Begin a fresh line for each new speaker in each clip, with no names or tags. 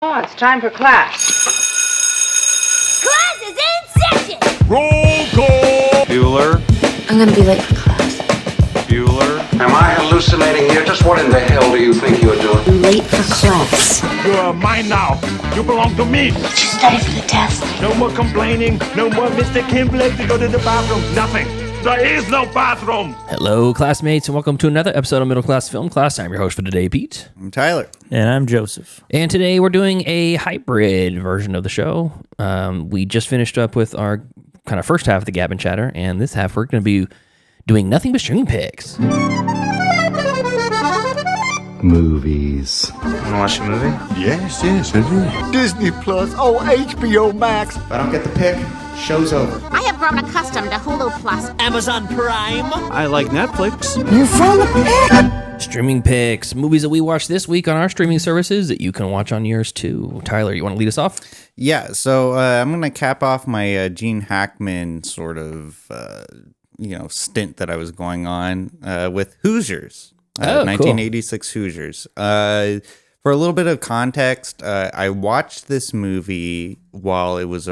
Oh, it's time for class.
Class is in session!
Roll call!
Bueller.
I'm gonna be late for class.
Bueller.
Am I hallucinating here? Just what in the hell do you think you're doing?
I'm late for class.
You are mine now. You belong to me.
Did you study for the test?
No more complaining. No more Mr. Kimbley to go to the bathroom. Nothing. There is no bathroom.
Hello, classmates, and welcome to another episode of Middle Class Film Class. I'm your host for today, Pete.
I'm Tyler.
And I'm Joseph.
And today we're doing a hybrid version of the show. We just finished up with our kind of first half of the Gab and Chatter, and this half we're going to be doing nothing but stream picks.
Movies.
Want to watch a movie?
Yes, I do.
Disney Plus, HBO Max.
If I don't get the pick, show's over.
I have grown accustomed to Hulu Plus.
Amazon Prime.
I like Netflix.
You found the pick.
Streaming picks, movies that we watched this week on our streaming services that you can watch on yours too. Tyler, you want to lead us off?
Yeah, so I'm going to cap off my Gene Hackman sort of, stint that I was going on with Hoosiers. 1986 cool. Hoosiers. For a little bit of context, I watched this movie while it was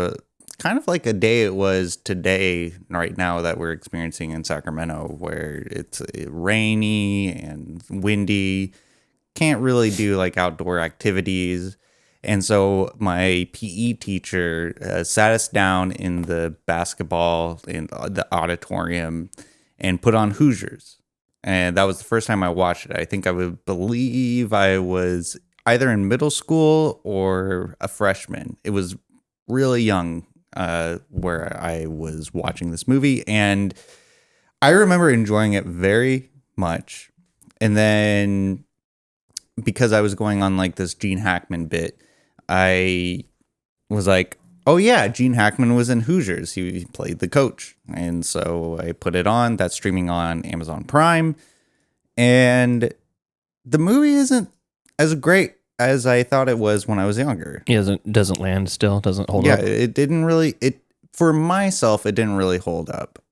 kind of like a day it was today, right now, that we're experiencing in Sacramento, where it's rainy and windy, can't really do like outdoor activities. And so my PE teacher sat us down in the basketball in the auditorium and put on Hoosiers. And that was the first time I watched it. I think I would believe I was either in middle school or a freshman. It was really young where I was watching this movie. And I remember enjoying it very much. And then because I was going on like this Gene Hackman bit, I was like, oh yeah, Gene Hackman was in Hoosiers. He played the coach. And so I put it on. That's streaming on Amazon Prime. And the movie isn't as great as I thought it was when I was younger.
It doesn't land still, doesn't hold up.
Yeah, it didn't really, for myself, it didn't really hold up.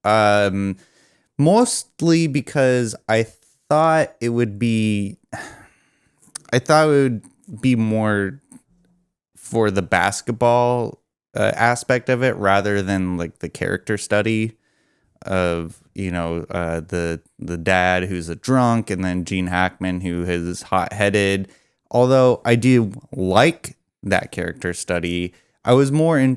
Mostly because I thought it would be more for the basketball aspect of it rather than like the character study of the dad who's a drunk, and then Gene Hackman who is hot-headed. Although I do like that character study, I was more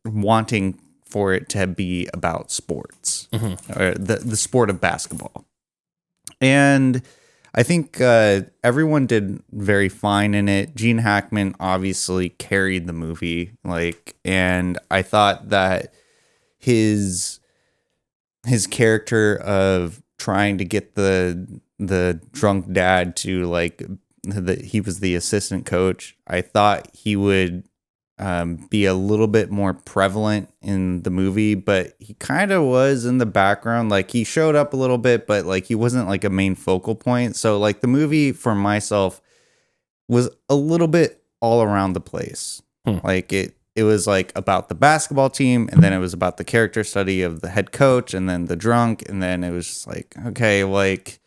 wanting for it to be about sports, or the sport of basketball. And I think everyone did very fine in it. Gene Hackman obviously carried the movie, and I thought that his character of trying to get the drunk dad to he was the assistant coach. I thought he would be a little bit more prevalent in the movie, but he kind of was in the background. Like, he showed up a little bit, but like he wasn't like a main focal point. So like the movie for myself was a little bit all around the place. Like it was like about the basketball team, and then it was about the character study of the head coach, and then the drunk, and then it was just like, okay, like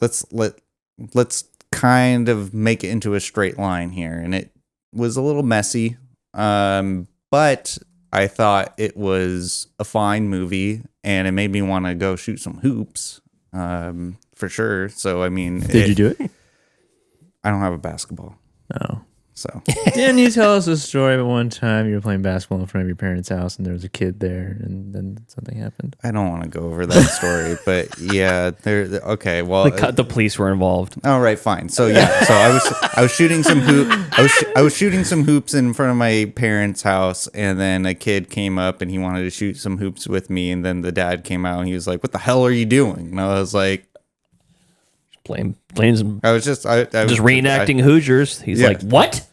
let's kind of make it into a straight line here. And it was a little messy, but I thought it was a fine movie, and it made me want to go shoot some hoops, for sure. So I mean,
did you do it?
I don't have a basketball.
Oh.
So
didn't you tell us a story about one time you were playing basketball in front of your parents' house and there was a kid there and then something happened?
I don't want to go over that story, but yeah, okay. Well,
the police were involved.
All right, fine. So yeah, so I was shooting some I was shooting some hoops in front of my parents' house, and then a kid came up and he wanted to shoot some hoops with me, and then the dad came out and he was like, "What the hell are you doing?" And I was like,
Playing some.
I was just
reenacting Hoosiers. He's like, what?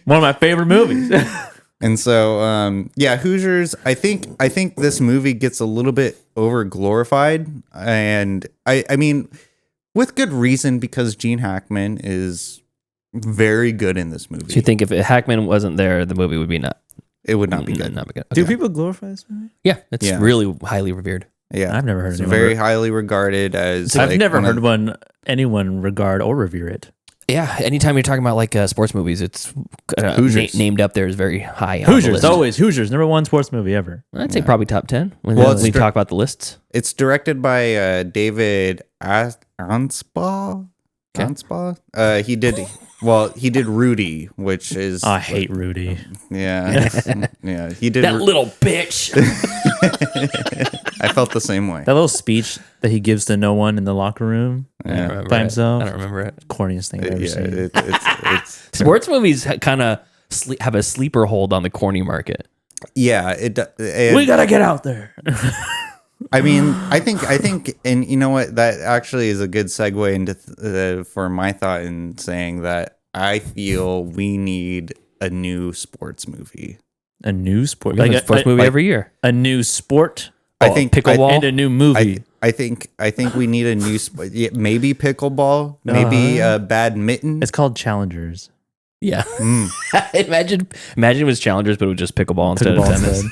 One of my favorite movies.
And so, Hoosiers. I think this movie gets a little bit over glorified, and I mean, with good reason, because Gene Hackman is very good in this movie.
So you think if Hackman wasn't there, the movie would be not?
It would not be good.
Not be good.
Do people glorify this movie?
Yeah, it's really highly revered.
Yeah,
I've never heard
it's
anyone
very highly regarded as.
I've
like,
never heard anyone regard or revere it.
Yeah, anytime you're talking about like sports movies, it's
Hoosiers.
named up there is very high. On the
Hoosiers,
list.
always Hoosiers, number one sports movie ever.
I'd say probably top 10 when
Well,
we talk about the lists.
It's directed by David Anspaugh.
Okay.
Anspaugh. He did Rudy, which is
I hate Rudy.
yeah, yeah. He did
That little bitch.
I felt the same way.
That little speech that he gives to no one in the locker room
Yeah.
by himself.
I don't remember it.
Corniest thing I've ever seen.
It's
Sports movies kind of have a sleeper hold on the corny market.
yeah.
We gotta get out there.
I mean, I think, and you know what? That actually is a good segue into for my thought in saying that I feel we need a new sports movie.
A new sport,
Like a sports movie every year.
A new sport.
I think
pickleball
and a new movie.
I think we need a new maybe pickleball, maybe badminton.
It's called Challengers.
Yeah. Imagine it was Challengers, but it was just pickleball instead of tennis.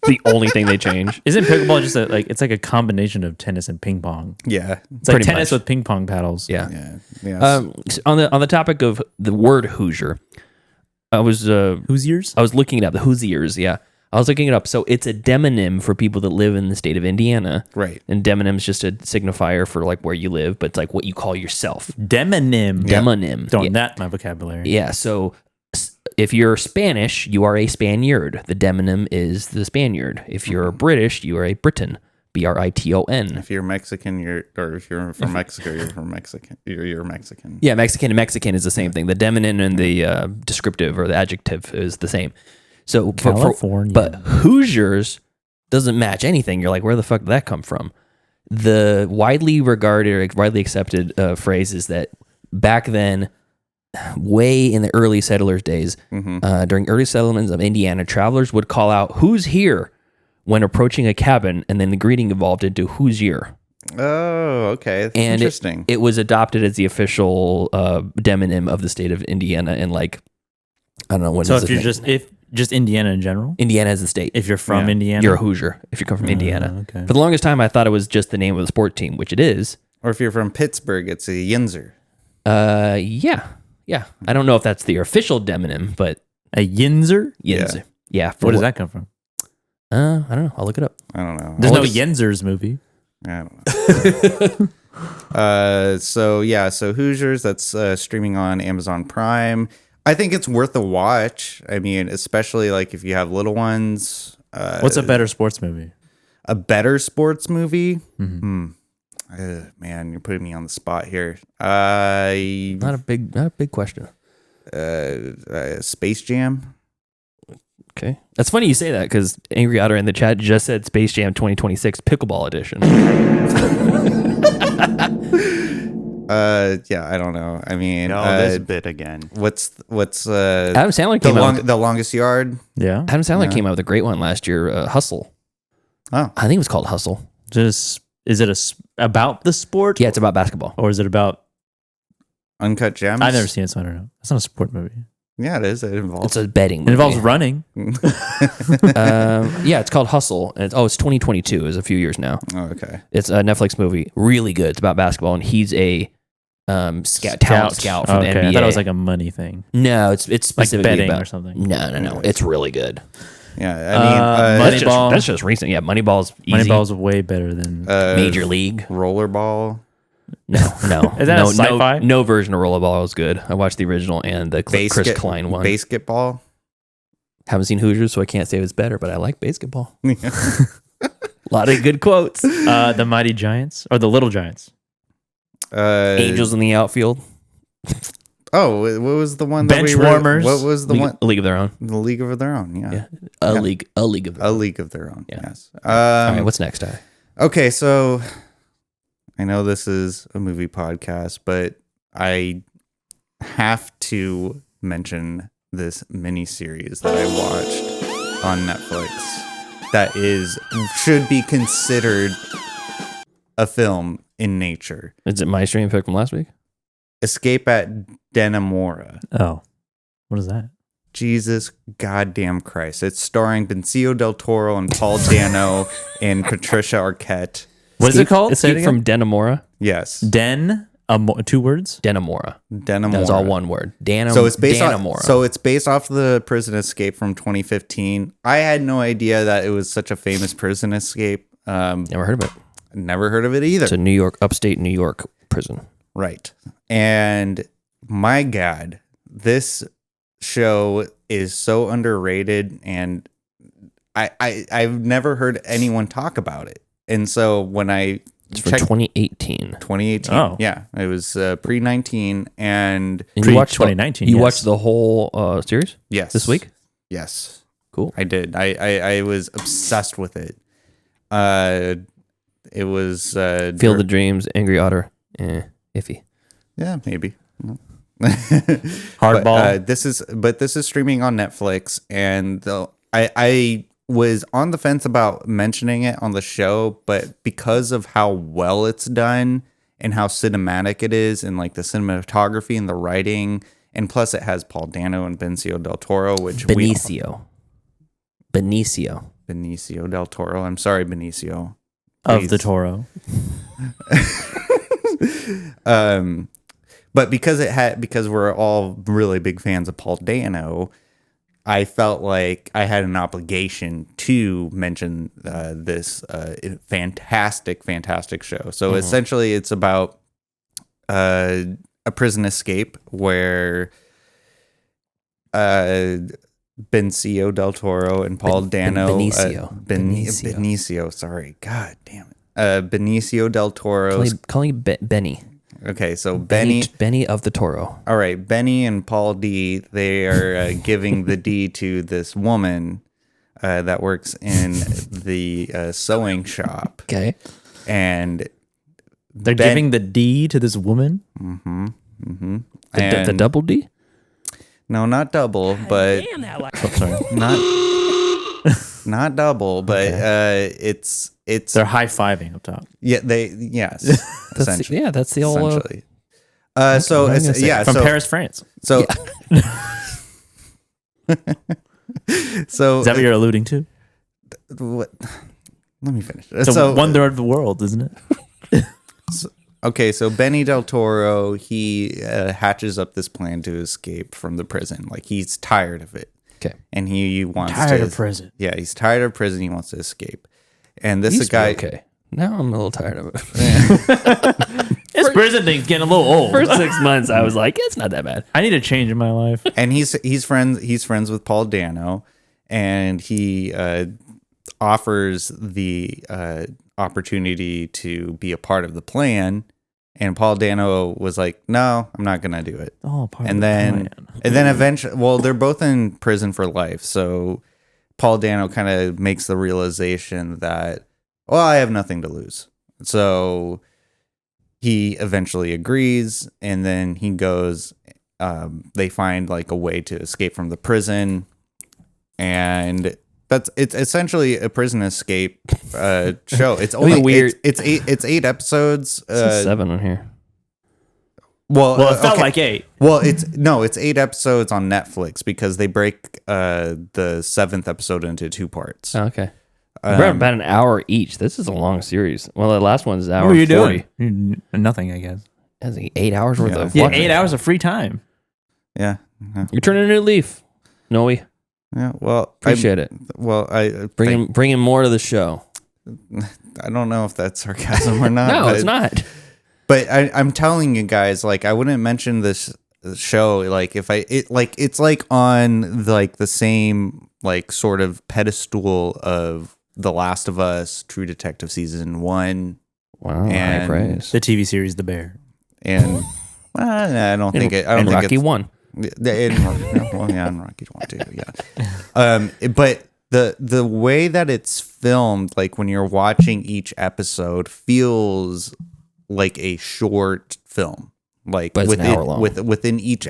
The only thing they change.
Isn't pickleball just it's like a combination of tennis and ping pong?
Yeah,
It's like
Pretty
tennis
much.
with ping pong paddles.
Yeah.
yeah.
So on the topic of the word Hoosier, I was
Hoosiers?
I was looking it up. The Hoosiers, yeah. I was looking it up. So it's a demonym for people that live in the state of Indiana.
Right.
And demonym is just a signifier for like where you live, but it's like what you call yourself.
Demonym.
Demonym.
Throwing that in my vocabulary.
Yeah. So if you're Spanish, you are a Spaniard. The demonym is the Spaniard. If you're British, you are a Briton. Briton.
If you're Mexican, if you're from Mexico, you're from Mexican. You're Mexican.
Yeah, Mexican and Mexican is the same thing. The demonym and the descriptive or the adjective is the same. So,
California.
but Hoosiers doesn't match anything. You're like, where the fuck did that come from? The widely regarded, widely accepted phrase is that back then, way in the early settlers' days, during early settlements of Indiana, travelers would call out, "Who's here?" when approaching a cabin, and then the greeting evolved into "Hoosier."
Oh, okay. That's
And
interesting.
it was adopted as the official demonym of the state of Indiana, and like, I don't know what.
So
is
if
the
you're
thing?
just Indiana in general,
Indiana as a state,
if you're from
Yeah.
Indiana,
you're a Hoosier. If you come from Indiana,
okay.
For the longest time, I thought it was just the name of the sport team, which it is.
Or if you're from Pittsburgh, it's a Yinzer.
Yeah. I don't know if that's the official demonym, but
a Yinzer.
Yinzer. Yeah.
Where does that come from?
I don't know. I'll look it up.
I don't know.
There's no Yinzers movie.
I don't know. So Hoosiers, that's streaming on Amazon Prime. I think it's worth a watch. I mean, especially like if you have little ones.
What's a better sports movie?
A better sports movie? Man, you're putting me on the spot here.
Not a big question.
Space Jam.
Okay. That's funny you say that because Angry Otter in the chat just said Space Jam 2026 Pickleball Edition.
Yeah, I don't know. I mean,
this bit again.
What's
Adam Sandler came out.
the longest yard?
Yeah.
Adam Sandler came out with a great one last year. Hustle.
Oh,
I think it was called Hustle.
Just is it about the sport?
Yeah, it's about basketball.
Or is it about?
Uncut Gems.
I've never seen it, so I don't know. It's not a sport movie.
Yeah, it is. It involves.
It's a betting
It
movie.
involves running.
Yeah, it's called Hustle. And it's 2022. It's a few years now.
Oh, okay.
It's a Netflix movie. Really good. It's about basketball, and he's a talent scout for the NBA.
I thought it was like a money thing.
No, it's specifically
betting
about,
or something.
No. It's really good.
Yeah, I mean,
Moneyball.
That's just recent. Yeah, Moneyball's easy.
Moneyball's way better than.
Major League.
Rollerball.
No.
Is that a sci-fi?
No version of Rollerball is good. I watched the original and the Chris Klein one.
Basketball.
Haven't seen Hoosiers, so I can't say it's better, but I like basketball. A lot of good quotes.
The Mighty Giants or the Little Giants?
Angels in the outfield.
Oh, what was the one?
Bench
that we
warmers.
What was the one?
A League of Their Own.
The League of Their Own. Yeah.
A league of their
A
own.
League of Their Own.
Yeah.
Yes.
All right, what's next, Ty?
Okay, so I know this is a movie podcast, but I have to mention this miniseries that I watched on Netflix that should be considered a film in nature.
Is it my stream pick from last week?
Escape at Dannamora.
Oh, what is that?
Jesus goddamn Christ. It's starring Benicio del Toro and Paul Dano and Patricia Arquette.
What's it called? Say it
Escape from Dannamora.
Yes.
2 words?
Dannamora.
Dannamora.
That's all one word.
So it's based
Dannamora.
So it's based off the prison escape from 2015. I had no idea that it was such a famous prison escape.
Never heard of it.
Never heard of it either.
It's a New York, upstate New York prison.
Right. And my God, this show is so underrated, and I've never heard anyone talk about it. And so when
it's from 2018.
2018.
Oh.
Yeah. It was pre-19 and
you watched
2019.
You watched the whole series?
Yes.
This week?
Yes.
Cool.
I did. I was obsessed with it. It was
Field of Dreams, Angry Otter, iffy.
Yeah, maybe.
Hardball.
This is streaming on Netflix, and I was on the fence about mentioning it on the show, but because of how well it's done and how cinematic it is, and like the cinematography and the writing, and plus it has Paul Dano and Benicio del Toro, which
Benicio
del Toro. I'm sorry, Benicio.
Of the Toro.
But because we're all really big fans of Paul Dano, I felt like I had an obligation to mention this fantastic show. So essentially, it's about a prison escape where Benicio del Toro and Paul Dano. Benicio. Sorry, God damn it. Benicio del Toro.
Calling you Benny.
Okay, so Benny
of the Toro.
All right, Benny and Paul D. They are giving the D to this woman that works in the sewing shop.
Okay,
and
they're giving the D to this woman.
The double D.
No, not double, but not double, but it's
they're high fiving up top.
Yeah, yes, essentially.
That's the old.
Essentially. So it's, yeah,
from Paris, France.
So, so
is that what you're alluding to?
What? Let me finish.
So wonder of the world, isn't it?
Okay, so Benny del Toro, he hatches up this plan to escape from the prison. Like, he's tired of it.
Okay,
and he wants
tired of prison.
Yeah, he's tired of prison. He wants to escape. And this is a guy.
Okay, now I'm a little tired of it.
This prison thing's getting a little old.
For 6 months, I was like, it's not that bad.
I need a change in my life.
And he's friends with Paul Dano, and he offers the opportunity to be a part of the plan. And Paul Dano was like, "No, I'm not gonna do it."
Oh, part
and
of
then
the plan.
and then eventually, well, they're both in prison for life. So Paul Dano kind of makes the realization that, well, I have nothing to lose. So he eventually agrees, and then he goes. They find like a way to escape from the prison, and it's essentially a prison escape show. It's only
weird.
It's 8 episodes.
7 on here.
Well,
it felt like 8.
Well, it's 8 episodes on Netflix because they break the 7th episode into 2 parts.
Oh, okay. We're about an hour each. This is a long series. Well, the last one's an hour.
What are you
40.
doing? Nothing, I guess.
That's like 8 hours worth of.
Yeah,
watching.
8 hours of free time.
Yeah.
You're turning a new leaf, Noe.
Yeah. Well,
Appreciate it.
Well,
bring him more to the show.
I don't know if that's sarcasm or not.
No, it's not.
But I'm telling you guys, like, I wouldn't mention this show like if it's like on like the same like sort of pedestal of The Last of Us, True Detective season 1.
Wow, high praise.
The TV series The Bear.
And I don't think it. I don't
and
think
Rocky
it's,
1.
And Rocky 1 too. Yeah. But the way that it's filmed, like when you're watching each episode, feels like a short film. Like
but it's an hour long.
within each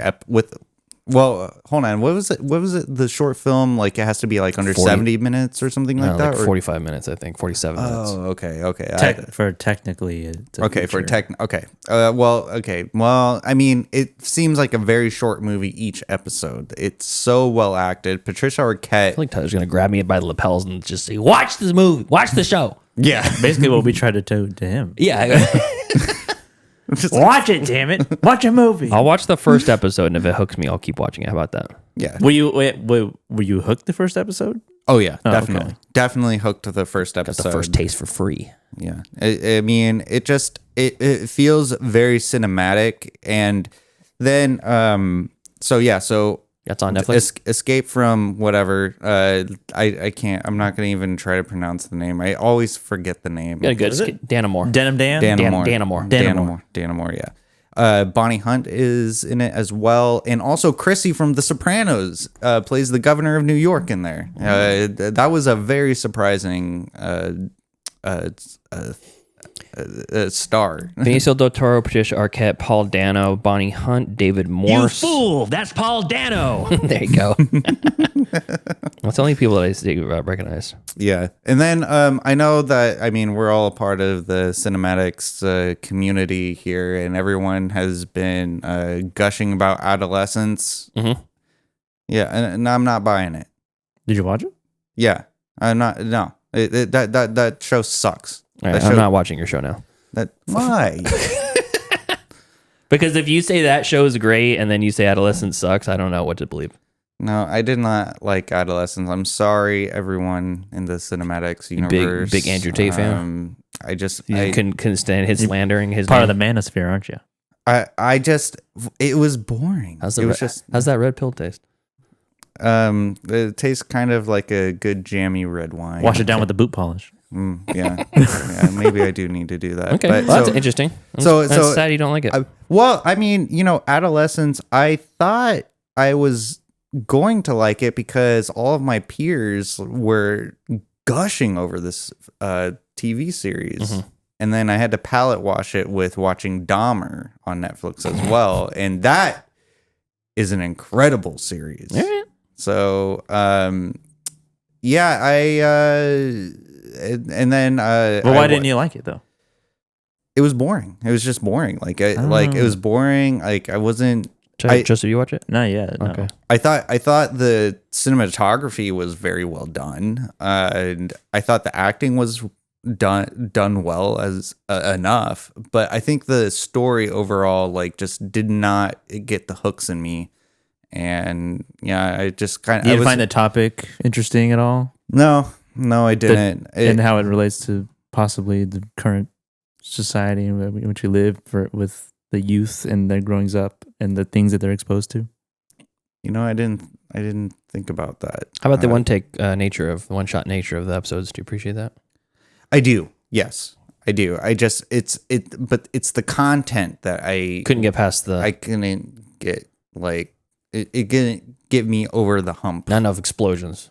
Well, hold on. What was it? What was it? The short film, like it has to be like under
40
70 minutes or something like that?
Like
or?
45 minutes, I think. 47 minutes.
Oh, okay.
For technically, it's a
Okay, for
feature.
okay. Well, I mean, it seems like a very short movie each episode. It's so well acted. Patricia
I
Arquette.
feel like Tyler's going to grab me by the lapels and just say, watch this movie. Watch the show.
Yeah.
Basically what we tried to do to him.
Yeah.
Watch it, damn it. Watch a movie.
I'll watch the first episode, and if it hooks me, I'll keep watching it. How about that?
Yeah.
Were you hooked the first episode?
Oh yeah,
Oh,
definitely.
okay.
Definitely hooked to the first
Got
episode.
the first taste for free.
Yeah. I mean, it feels very cinematic, and then so
That's on Netflix.
Escape from whatever. I can't. I'm not gonna even try to pronounce the name. I always forget the name.
Yeah, good.
Is it?
Dannamora.
Denim Dan?
Dannamora.
Dannamora. Yeah. Bonnie Hunt is in it as well, and also Chrissy from The Sopranos plays the governor of New York in there. That was a very surprising star.
Benicio del Toro, Patricia Arquette, Paul Dano, Bonnie Hunt, David Morse.
You fool! That's Paul Dano.
There you go. That's the only people that I recognize.
Yeah. And then I know that, I mean, we're all a part of the cinematics community here, and everyone has been gushing about adolescence.
Mm-hmm.
Yeah. And I'm not buying it.
Did you watch it?
Yeah. I'm not. No. That show sucks.
All right, I'm not watching your show now.
Why?
Because if you say that show is great and then you say Adolescence sucks, I don't know what to believe.
No, I did not like Adolescence. I'm sorry, everyone in the cinematics universe.
Big Andrew Tate fan.
I
couldn't stand his slandering. His
Part of
name.
the manosphere, aren't you?
it was boring.
How's that red pill taste?
It tastes kind of like a good jammy red wine.
Wash it down with the boot polish.
Yeah. Yeah, maybe I do need to do that.
Okay,
But,
that's interesting. That's sad you don't like it.
Well, I mean, Adolescence, I thought I was going to like it because all of my peers were gushing over this TV series.
Mm-hmm.
And then I had to palate wash it with watching Dahmer on Netflix as well. And that is an incredible series.
Yeah.
So, yeah, and then
Why didn't you like it though?
It was boring. It was just boring. Like it was boring. Like I wasn't.
Just did you watch it?
Not yet. No.
Okay.
I thought the cinematography was very well done, and I thought the acting was done well as enough. But I think the story overall, like, just did not get the hooks in me. And yeah, I just kind of.
You didn't find the topic interesting at all?
No, I didn't.
And how it relates to possibly the current society in which we live with the youth and their growing up and the things that they're exposed to.
I didn't think about that.
How about the one shot nature of the episodes? Do you appreciate that?
I do. Yes, I do. But it's the content that I
couldn't get past
I couldn't get it didn't get me over the hump.
Not enough explosions.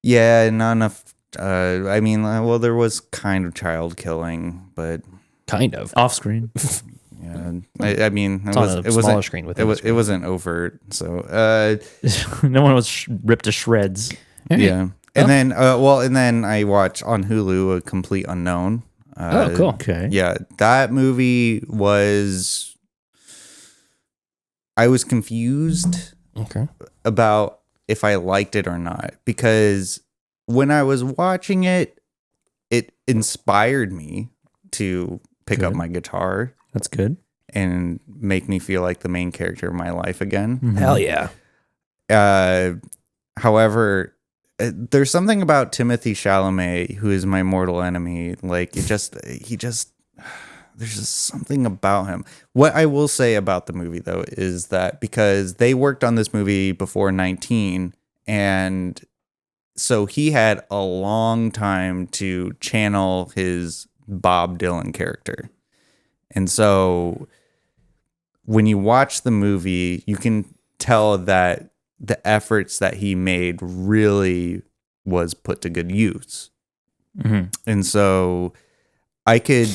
Yeah, not enough. I mean, well, there was kind of child killing, but
kind of
off screen.
Yeah, I mean,
it wasn't screen with
it wasn't overt. So
no one was ripped to shreds.
Yeah, and then I watched on Hulu A Complete Unknown.
Oh, cool.
Okay.
Yeah, that movie was. I was confused about if I liked it or not, because when I was watching it, it inspired me to pick up my guitar.
That's good.
And make me feel like the main character of my life again.
Mm-hmm.
Hell yeah.
However, there's something about Timothée Chalamet, who is my mortal enemy. Like, there's just something about him. What I will say about the movie, though, is that because they worked on this movie before 19, and so he had a long time to channel his Bob Dylan character. And so when you watch the movie, you can tell that the efforts that he made really was put to good use. Mm-hmm. And so I could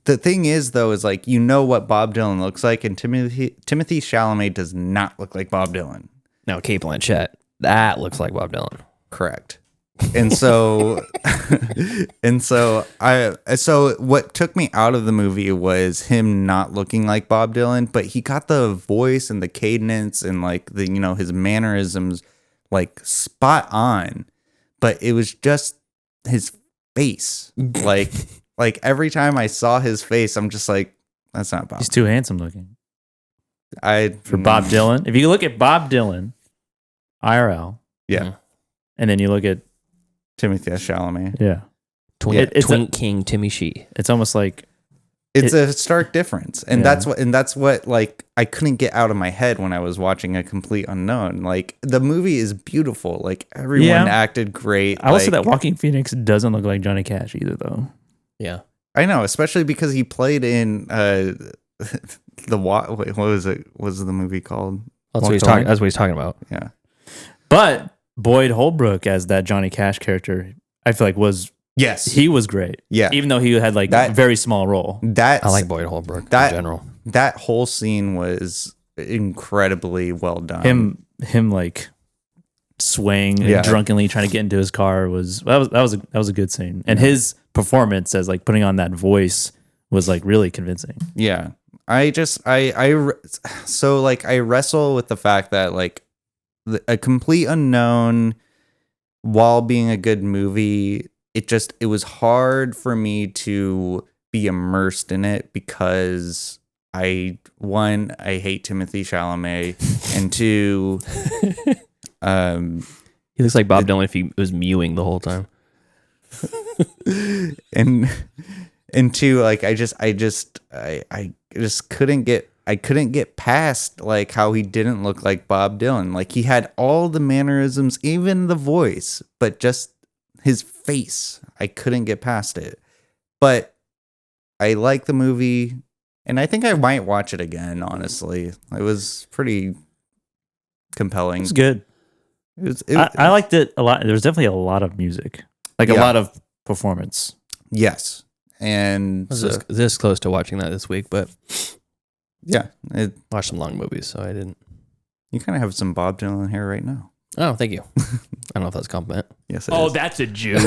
the thing is, though, is like, you know what Bob Dylan looks like, and Timothy Chalamet does not look like Bob Dylan.
No, Kate Blanchett. That looks like Bob Dylan.
Correct. And so, so what took me out of the movie was him not looking like Bob Dylan, but he got the voice and the cadence and like the, you know, his mannerisms like spot on, but it was just his face. Like every time I saw his face, I'm just like, that's not Bob.
He's too handsome looking. For
Bob
Bob Dylan. If you look at Bob Dylan, IRL,
yeah,
and then you look at
Timothy Chalamet,
yeah,
Twink King Timmy Shee.
It's almost like
it's a stark difference, and that's what like I couldn't get out of my head when I was watching A Complete Unknown. Like the movie is beautiful, like everyone acted great.
I will say that Joaquin Phoenix doesn't look like Johnny Cash either, though.
Yeah,
I know, especially because he played in what was it? What was the movie called?
That's what he's talking about.
Yeah,
but Boyd Holbrook as that Johnny Cash character, I feel like he was great.
Yeah,
even though he had like a very small role.
I like Boyd Holbrook in general.
That whole scene was incredibly well done.
Him like swaying and drunkenly trying to get into his car was a good scene, and his performance as like putting on that voice was like really convincing.
Yeah, so like I wrestle with the fact that like A Complete Unknown, while being a good movie, it was hard for me to be immersed in it because I hate Timothy Chalamet, and two,
he looks like Bob Dylan if he was mewing the whole time.
and two, like I just couldn't get past like how he didn't look like Bob Dylan. Like he had all the mannerisms, even the voice, but just his face, I couldn't get past it. But I like the movie, and I think I might watch it again, honestly. It was pretty compelling.
It's good. I liked it a lot. There was definitely a lot of music, like a lot of performance.
Yes. And
this close to watching that this week, but
yeah,
watched some long movies, so I didn't.
You kind of have some Bob Dylan hair right now.
Oh, thank you. I don't know if that's a compliment.
Yes, it is.
That's a Jew.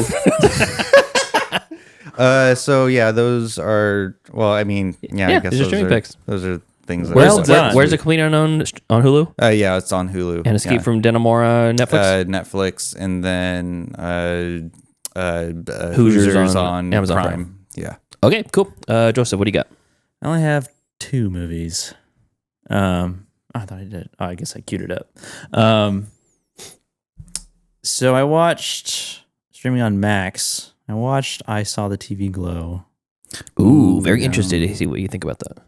So yeah, those are, well, I mean, I guess
those are picks.
Those are things.
Where's A Complete Unknown on Hulu?
Yeah, it's on Hulu.
And Escape from Dannamora, Netflix.
Netflix, and then
Hoosiers on Amazon
Prime. Yeah.
Okay, cool. Joseph, what do you got?
I only have 2 movies. I thought I did. Oh, I guess I queued it up. So I watched, streaming on Max, I Saw the TV Glow.
Ooh, very interested to see what you think about that.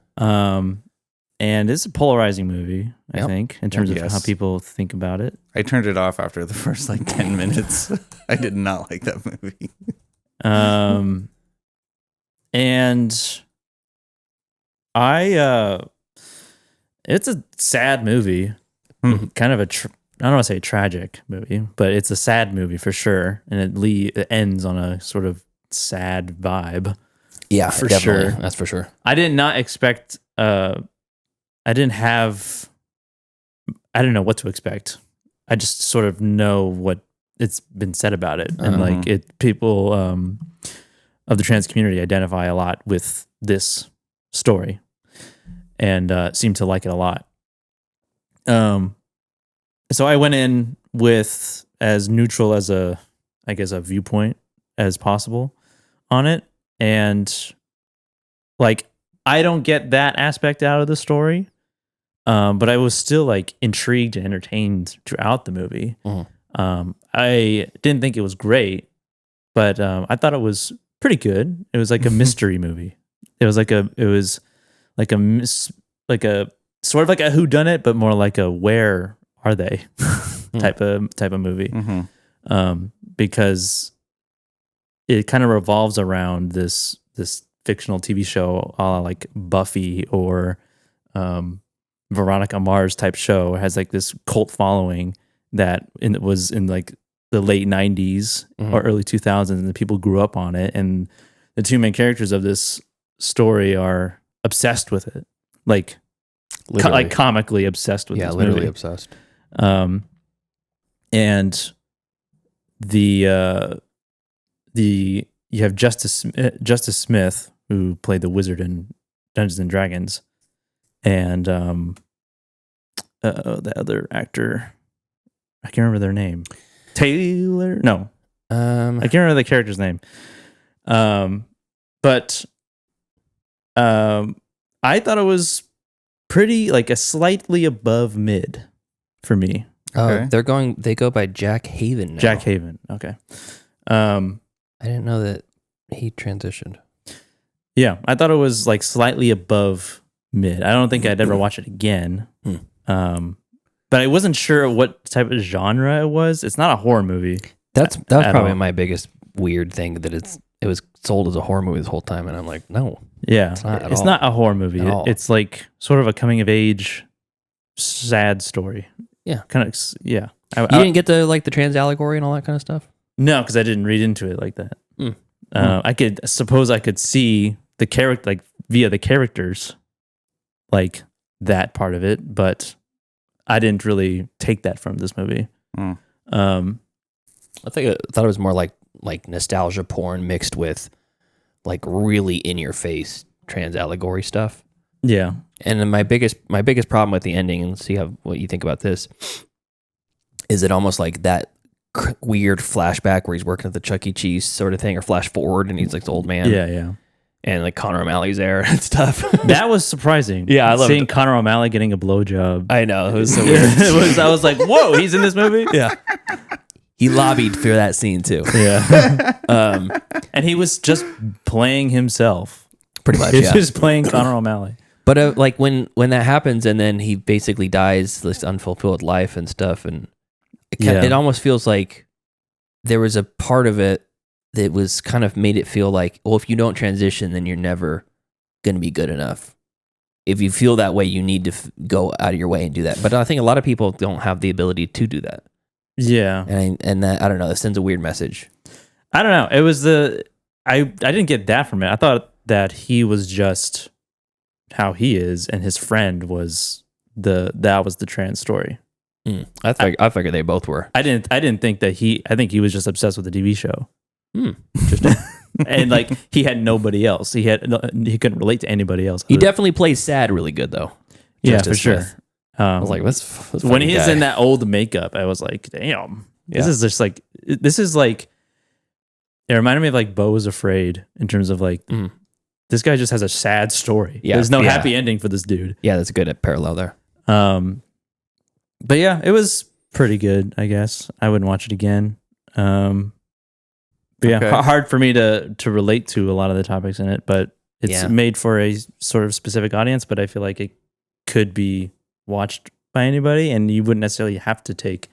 And it's a polarizing movie, I think, in terms of how people think about it.
I turned it off after the first 10 minutes. I did not like that movie.
And it's a sad movie, kind of I don't want to say tragic movie, but it's a sad movie for sure. And it ends on a sort of sad vibe.
Yeah,
for
definitely.
sure.
That's for sure.
I did not expect, I didn't know what to expect. I just sort of know what it's been said about it. And people of the trans community identify a lot with this story and seem to like it a lot. So I went in with as neutral as a viewpoint as possible on it. And I don't get that aspect out of the story. But I was still intrigued and entertained throughout the movie. I didn't think it was great, but I thought it was pretty good. It was like a mystery movie. It was like a sort of like a whodunit, but more like a where are they type of movie. Because it kind of revolves around this fictional TV show, a la like Buffy or Veronica Mars type show. It has this cult following that it was in the late 90s or early 2000s, and the people grew up on it. And the 2 main characters of this story are obsessed with it, like comically obsessed with.
Yeah,
this
literally
movie.
obsessed.
And the you have Justice Smith, who played the wizard in Dungeons and Dragons, and the other actor, I can't remember their name. Taylor? No. I can't remember the character's name. But I thought it was pretty, like, a slightly above mid for me.
Okay. They go by Jack Haven now.
Jack Haven. Okay.
I didn't know that he transitioned.
Yeah, I thought it was like slightly above mid. I don't think I'd ever watch it again. But I wasn't sure what type of genre it was. It's not a horror movie.
That's probably my biggest weird thing, that it was sold as a horror movie this whole time, and I'm like, no.
Yeah,
it's
not a horror movie.
At all.
It's like sort of a coming of age, sad story.
Yeah,
kind of. Yeah,
you didn't get the like the trans allegory and all that kind of stuff.
No, because I didn't read into it like that. I could see the character, like via the characters, like that part of it, but I didn't really take that from this movie.
I thought it was more like nostalgia porn mixed with like really in your face trans allegory stuff.
Yeah,
and then my biggest problem with the ending, and see what you think about this, is it almost like that weird flashback where he's working at the Chuck E. Cheese sort of thing, or flash forward and he's like the old man.
Yeah.
And like Conor O'Malley's there and stuff.
That was surprising.
Yeah, I loved
seeing Conor O'Malley getting a blowjob.
I know, it was so weird.
I was like, whoa, he's in this movie?
Yeah. He lobbied for that scene too.
Yeah. And he was just playing himself.
Pretty much,
He was
yeah.
just playing Conor O'Malley.
But like when that happens and then he basically dies this unfulfilled life and stuff, and it almost feels like there was a part of it that was kind of made it feel like, well, if you don't transition, then you're never going to be good enough. If you feel that way, you need to go out of your way and do that. But I think a lot of people don't have the ability to do that.
Yeah.
And that, I don't know, that sends a weird message.
I don't know. It was I didn't get that from it. I thought that he was just how he is, and his friend was that was the trans story.
I figured they both were.
I didn't think that I think he was just obsessed with the TV show.
Interesting.
And like he had nobody else. He couldn't relate to anybody else.
He definitely plays sad really good though.
Yeah,
Justice
for sure.
Smith. I was like, let's
when he's in that old makeup, I was like, damn. This is just like it reminded me of like Beau Was Afraid in terms of like this guy just has a sad story.
Yeah,
there's no happy ending for this dude.
Yeah, that's a good parallel there.
But yeah, it was pretty good, I guess. I wouldn't watch it again. But yeah, hard for me to relate to a lot of the topics in it, but it's made for a sort of specific audience, but I feel like it could be watched by anybody, and you wouldn't necessarily have to take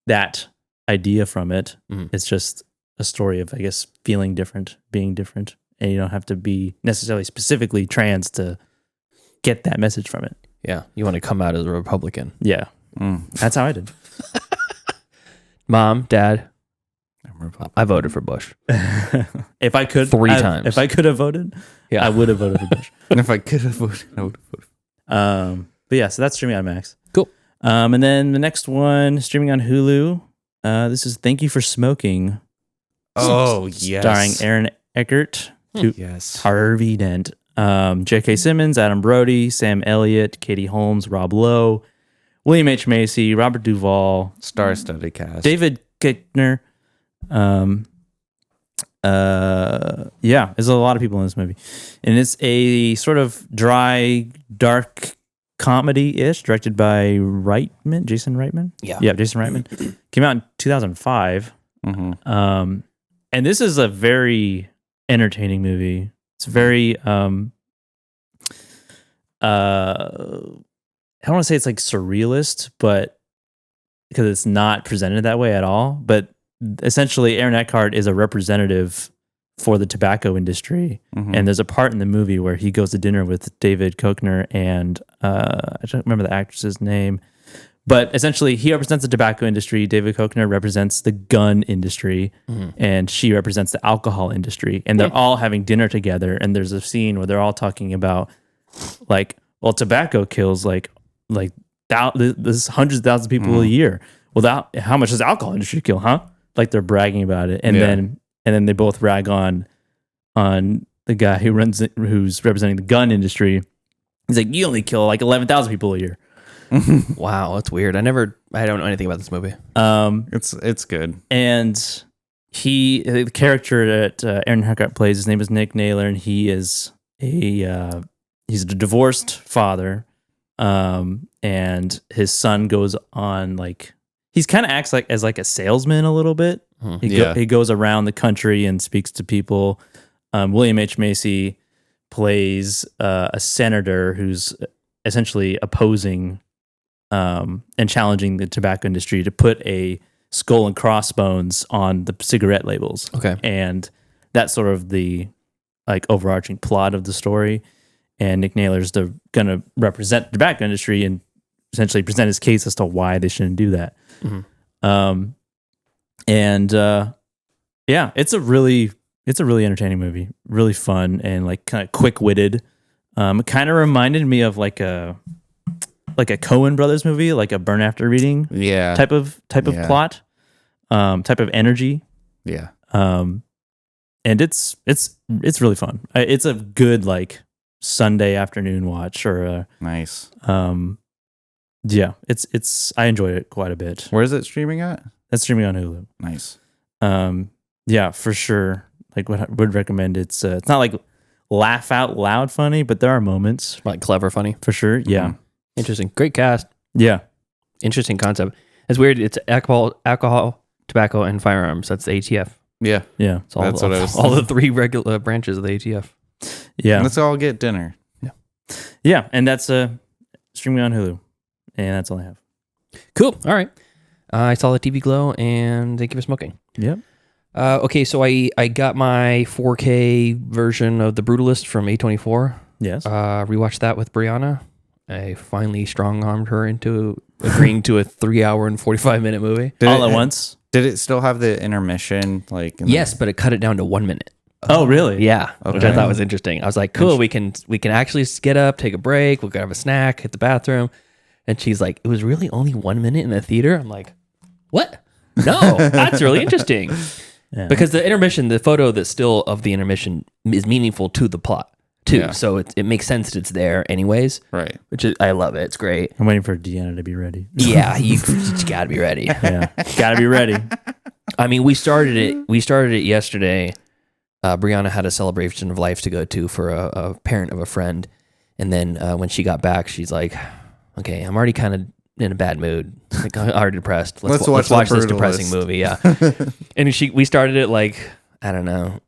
that idea from it. It's just a story of, I guess, feeling different, being different, and you don't have to be necessarily specifically trans to get that message from it.
Yeah, you want to come out as a Republican.
Yeah, that's how I did.
Mom, Dad, I voted for Bush.
If I could,
3 times.
If I could have voted, I would have voted for Bush.
And if I could have voted, I would have voted.
But yeah, so that's streaming on Max.
Cool.
And then the next one, streaming on Hulu. This is Thank You for Smoking.
Oh, yes.
Starring Aaron Eckhart,
Yes.
Harvey Dent, J.K. Simmons, Adam Brody, Sam Elliott, Katie Holmes, Rob Lowe, William H. Macy, Robert Duvall,
Star-studded cast.
David Kittner. There's a lot of people in this movie, and it's a sort of dry, dark comedy-ish, directed by Jason Reitman. Yeah, Jason Reitman. Came out in 2005. And this is a very entertaining movie. It's very I don't want to say it's like surrealist, but because it's not presented that way at all. But essentially, Aaron Eckhart is a representative for the tobacco industry, and there's a part in the movie where he goes to dinner with David Koechner and I don't remember the actress's name, But essentially, he represents the tobacco industry. David Koechner represents the gun industry, and she represents the alcohol industry. And they're all having dinner together. And there's a scene where they're all talking about, like, well, tobacco kills like there's hundreds of thousands of people a year. Well, how much does the alcohol industry kill, huh? Like they're bragging about it, and then they both rag on the guy who's representing the gun industry. He's like, you only kill like 11,000 people a year.
Wow, that's weird. I don't know anything about this movie.
It's good.
And the character that Aaron Eckhart plays, his name is Nick Naylor, and he's a divorced father. And his son goes on he's kind of acts as a salesman a little bit. He goes around the country and speaks to people. William H. Macy plays a senator who's essentially opposing and challenging the tobacco industry to put a skull and crossbones on the cigarette labels.
Okay.
And that's sort of the overarching plot of the story. And Nick Naylor's going to represent the tobacco industry and essentially present his case as to why they shouldn't do that. It's a really entertaining movie, really fun and kind of quick-witted. It kind of reminded me of like a Coen Brothers movie, like a Burn After Reading type of plot, type of energy.
Yeah.
And it's really fun. It's a good Sunday afternoon watch or
nice.
It's I enjoyed it quite a bit.
Where is it streaming at?
It's streaming on Hulu.
Nice.
For sure. What I would recommend. It's not laugh out loud funny, but there are moments
Clever funny.
for sure. Yeah.
Interesting. Great cast.
Yeah.
Interesting concept. It's weird. It's alcohol, tobacco, and firearms. That's the ATF.
Yeah.
Yeah.
It's all the three regular branches of the ATF.
Yeah.
Let's all get dinner.
Yeah. And that's streaming on Hulu. And that's all I have.
Cool. All right. I saw the TV glow and thank you for smoking.
Yep.
Okay, so I got my 4K version of The Brutalist from A24.
Yes.
Rewatched that with Brianna. I finally strong-armed her into agreeing to a 3-hour and 45-minute movie.
All at once?
Did it still have the intermission?
Yes, but it cut it down to 1 minute.
Oh, really?
Yeah, which I thought was interesting. I was like, cool, we can actually get up, take a break, we'll go have a snack, hit the bathroom. And she's like, it was really only 1 minute in the theater? I'm like, what? No, that's really interesting. Yeah. Because the intermission, the photo that's still of the intermission is meaningful to the plot too. Yeah. So it makes sense that it's there anyways.
Right.
I love it. It's great.
I'm waiting for Deanna to be ready.
Yeah, you gotta be ready.
Yeah, gotta be ready.
I mean, we started it yesterday. Brianna had a celebration of life to go to for a parent of a friend. And then when she got back, she's like, okay, I'm already kind of in a bad mood. I'm already depressed. Let's watch this depressing movie. Yeah. And we started it I don't know,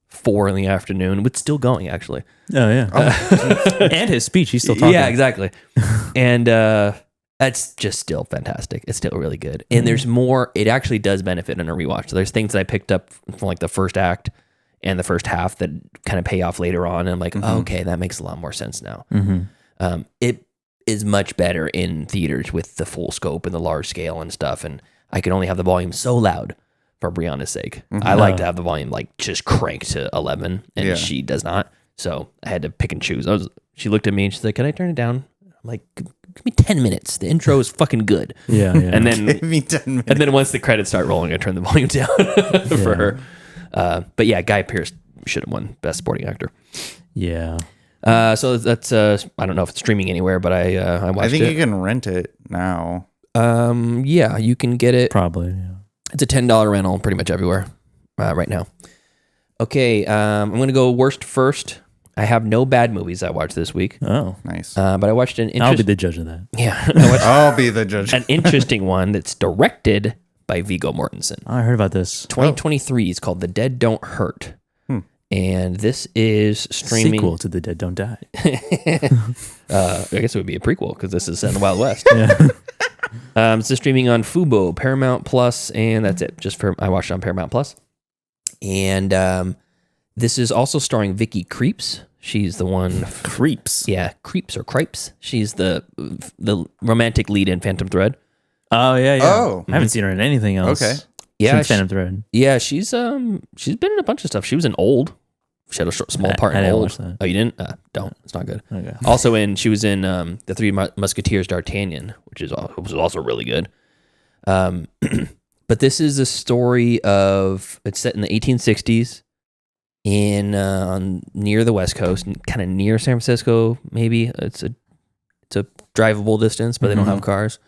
4 in the afternoon. It's still going actually.
Oh yeah. And his speech, he's still talking.
Yeah, exactly. And it's just still fantastic. It's still really good. And there's more. It actually does benefit in a rewatch. So there's things that I picked up from the first act and the first half that kind of pay off later on. And I'm like, oh, okay, that makes a lot more sense now. It is much better in theaters with the full scope and the large scale and stuff. And I can only have the volume so loud for Brianna's sake. I like to have the volume just cranked to 11 and she does not. So I had to pick and choose. She looked at me and she's like, can I turn it down? I'm like, give me 10 minutes. The intro is fucking good.
Yeah.
And then
give me 10 minutes.
And then once the credits start rolling, I turn the volume down for her. But yeah, Guy Pearce should have won Best Supporting Actor.
Yeah.
So that's I don't know if it's streaming anywhere, but I watched it.
I think you can rent it now.
Yeah, you can get it.
Probably. Yeah.
It's a $10 rental pretty much everywhere right now. Okay, I'm going to go worst first. I have no bad movies I watched this week.
Oh,
nice.
But I watched an
I'll be the judge of that.
Yeah.
I'll be the judge.
An interesting one that's directed by Viggo Mortensen.
I heard about this.
2023 is called The Dead Don't Hurt. And this is streaming...
Sequel to The Dead Don't Die.
I guess it would be a prequel because this is set in the Wild West. It's streaming on Fubo, Paramount Plus, and that's it. I watched it on Paramount Plus. And This is also starring Vicky Creeps. She's the one.
Creeps.
Yeah, Creeps or Cripes. She's the romantic lead in Phantom Thread.
Oh yeah.
Oh.
I haven't seen her in anything else.
Okay.
Yeah,
since Phantom Thread.
Yeah, she's been in a bunch of stuff. She was in Old. She had a small part
I
in
didn't
Old.
watch that.
Oh, you didn't? Don't. It's not good.
Okay.
Also she was in The Three Musketeers d'Artagnan, which was also really good. But this is a story of, it's set in the 1860s in near the West Coast, kind of near San Francisco. Maybe it's a drivable distance, but they don't have cars.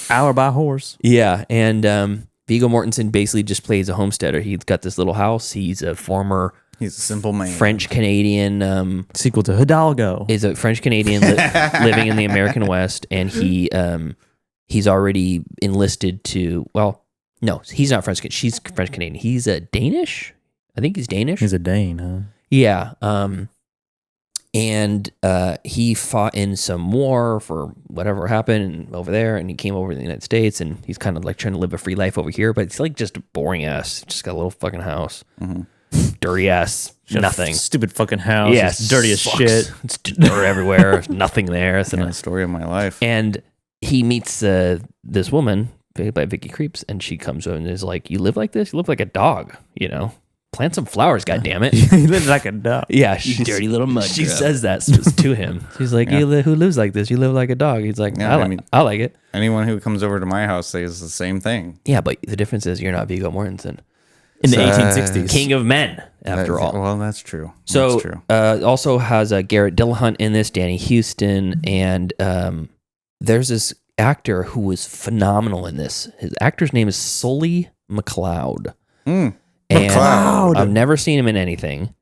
Hour by horse.
Yeah, and Viggo Mortensen basically just plays a homesteader. He's got this little house. He's a former
He's a simple man.
French Canadian
Sequel to Hidalgo.
is a French Canadian living in the American West, and he's already enlisted to. Well, no, he's not French. She's French Canadian. He's a Danish. I think he's Danish.
He's a Dane, huh?
Yeah. And he fought in some war for whatever happened over there, and he came over to the United States, and he's kind of like trying to live a free life over here, but it's like just a boring ass. Just got a little fucking house, dirty ass, nothing.
Stupid fucking house.
Yeah,
It's dirty as
sucks.
shit.
It's dirt everywhere. There's nothing there. It's
The story of my life.
and he meets this woman played by Vicky Creeps, and she comes over and is like, "You live like this? You live like a dog, you know? Plant some flowers, goddammit."
He lives like a dog.
Yeah,
You dirty little mud
She
grub.
says that to him. She's like, who lives like this? You live like a dog. He's like,
Yeah,
I like it.
Anyone who comes over to my house says the same thing.
Yeah, but the difference is you're not Viggo Mortensen.
In the 1860s.
King of men, after all.
Well, that's true.
So,
that's true.
Also has Garrett Dillahunt in this, Danny Houston, and there's this actor who was phenomenal in this. His actor's name is Sully McLeod. And
McLeod.
I've never seen him in anything,